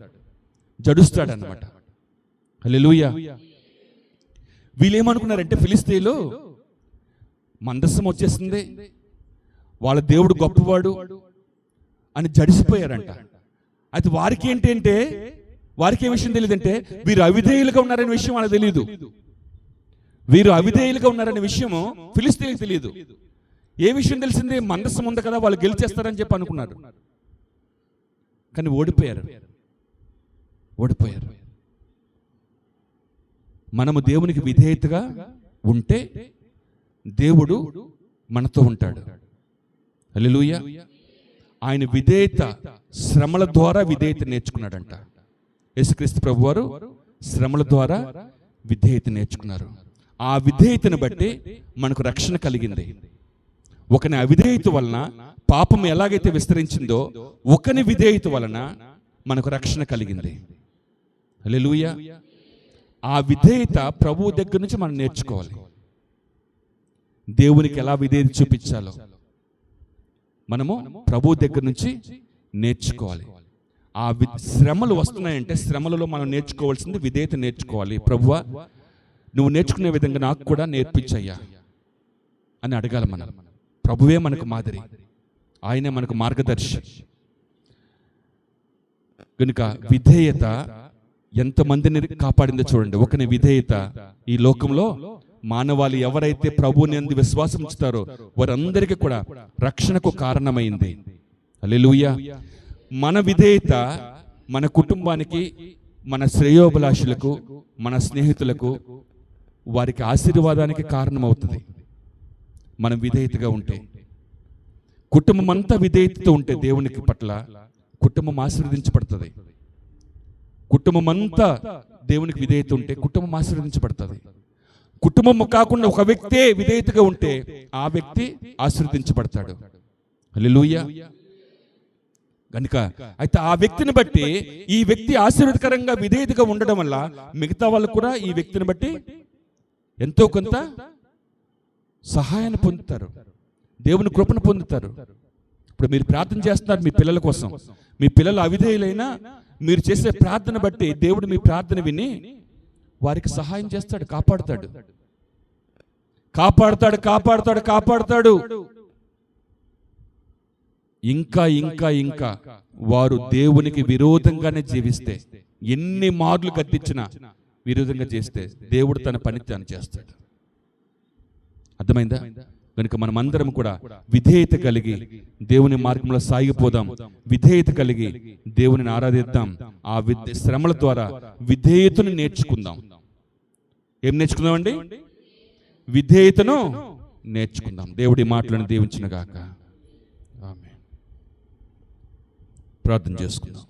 జడుస్తాడు అన్నమాట. హల్లెలూయా. వీళ్ళేమనుకున్నారంటే ఫిలిష్తీయులు మందసం వచ్చేసింది, వాళ్ళ దేవుడు గొప్పవాడు అని జడిసిపోయారంట. అయితే వారికి ఏంటంటే, వారికి ఏ విషయం తెలియదంటే వీరు అవిధేయులుగా ఉన్నారనే విషయం వాళ్ళకి తెలియదు. వీరు అవిధేయులుగా ఉన్నారనే విషయము ఫిలిష్తీయులకు తెలియదు. ఏ విషయం తెలిసింది? మందసం ఉంది కదా, వాళ్ళు గెలిచేస్తారని చెప్పి అనుకున్నారు. కానీ ఓడిపోయారు. మనము దేవునికి విధేయతగా ఉంటే దేవుడు మనతో ఉంటాడు. హల్లెలూయా. ఆయన విధేయత, శ్రమల ద్వారా విధేయత నేర్చుకున్నాడంట. యేసుక్రీస్తు ప్రభువారు శ్రమల ద్వారా విధేయత నేర్చుకున్నారు. ఆ విధేయతను బట్టి మనకు రక్షణ కలిగింది. ఒకని అవిధేయత వలన పాపం ఎలాగైతే విస్తరించిందో, ఒకని విధేయత వలన మనకు రక్షణ కలిగింది. హల్లెలూయా. ఆ విధేయత ప్రభువు దగ్గర నుంచి మనం నేర్చుకోవాలి. దేవునికి ఎలా విధేయత చూపించాలో మనము ప్రభు దగ్గర నుంచి నేర్చుకోవాలి. ఆ శ్రమలు వస్తున్నాయంటే శ్రమలలో మనం నేర్చుకోవాల్సింది విధేయత నేర్చుకోవాలి. ప్రభువా, నువ్వు నేర్చుకునే విధంగా నాకు కూడా నేర్పించయ్యా అని అడగాలి మనం. ప్రభువే మనకు మాదిరి, ఆయనే మనకు మార్గదర్శి. కనుక విధేయత ఎంతమందిని కాపాడిందో చూడండి. ఒకని విధేయత ఈ లోకంలో మానవాళి ఎవరైతే ప్రభువుని యందు విశ్వాసం ఉంచుతారో వారందరికీ కూడా రక్షణకు కారణమైంది. హల్లెలూయా. మన విధేయత మన కుటుంబానికి, మన శ్రేయోభిలాషులకు, మన స్నేహితులకు, వారికి ఆశీర్వాదానికి కారణమవుతుంది. మనం విధేయతగా ఉంటే, కుటుంబం అంతా విధేయతతో ఉంటే దేవునికి పట్ల కుటుంబం ఆశీర్వదించబడుతుంది. కుటుంబం అంతా దేవునికి విధేయత ఉంటే కుటుంబం ఆశీర్వదించబడుతుంది. కుటుంబం కాకుండా ఒక వ్యక్తే విధేయతగా ఉంటే ఆ వ్యక్తి ఆశీర్వదించబడతాడు. హల్లెలూయా. కనుక అయితే ఆ వ్యక్తిని బట్టి ఈ వ్యక్తి ఆశీర్వాదకరంగా విధేయతగా ఉండడం వల్ల మిగతా వాళ్ళు కూడా ఈ వ్యక్తిని బట్టి ఎంతో కొంత సహాయాన్ని పొందుతారు, దేవుని కృపను పొందుతారు. ఇప్పుడు మీరు ప్రార్థన చేస్తున్నారు మీ పిల్లల కోసం, మీ పిల్లలు అవిధేయులైనా మీరు చేసే ప్రార్థన బట్టి దేవుడు మీ ప్రార్థన విని వారికి సహాయం చేస్తాడు, కాపాడుతాడు, కాపాడుతాడు, కాపాడుతాడు, కాపాడుతాడు. ఇంకా ఇంకా ఇంకా వారు దేవునికి విరోధంగానే జీవిస్తే, ఎన్ని మార్లు గద్దించినా విరోధంగా చేస్తే దేవుడు తన పని తాను చేస్తాడు. అర్థమైందా? కనుక మనమందరం కూడా విధేయత కలిగి దేవుని మార్గంలో సాగిపోదాం, విధేయత కలిగి దేవునిని ఆరాధిద్దాం. ఆ శ్రమల ద్వారా విధేయతను నేర్చుకుందాం. ఏం నేర్చుకుందామండి? విధేయతను నేర్చుకుందాం. దేవుడి మాటలను దీవించును గాక. ఆమేన్. ప్రార్థన చేసుకుందాం.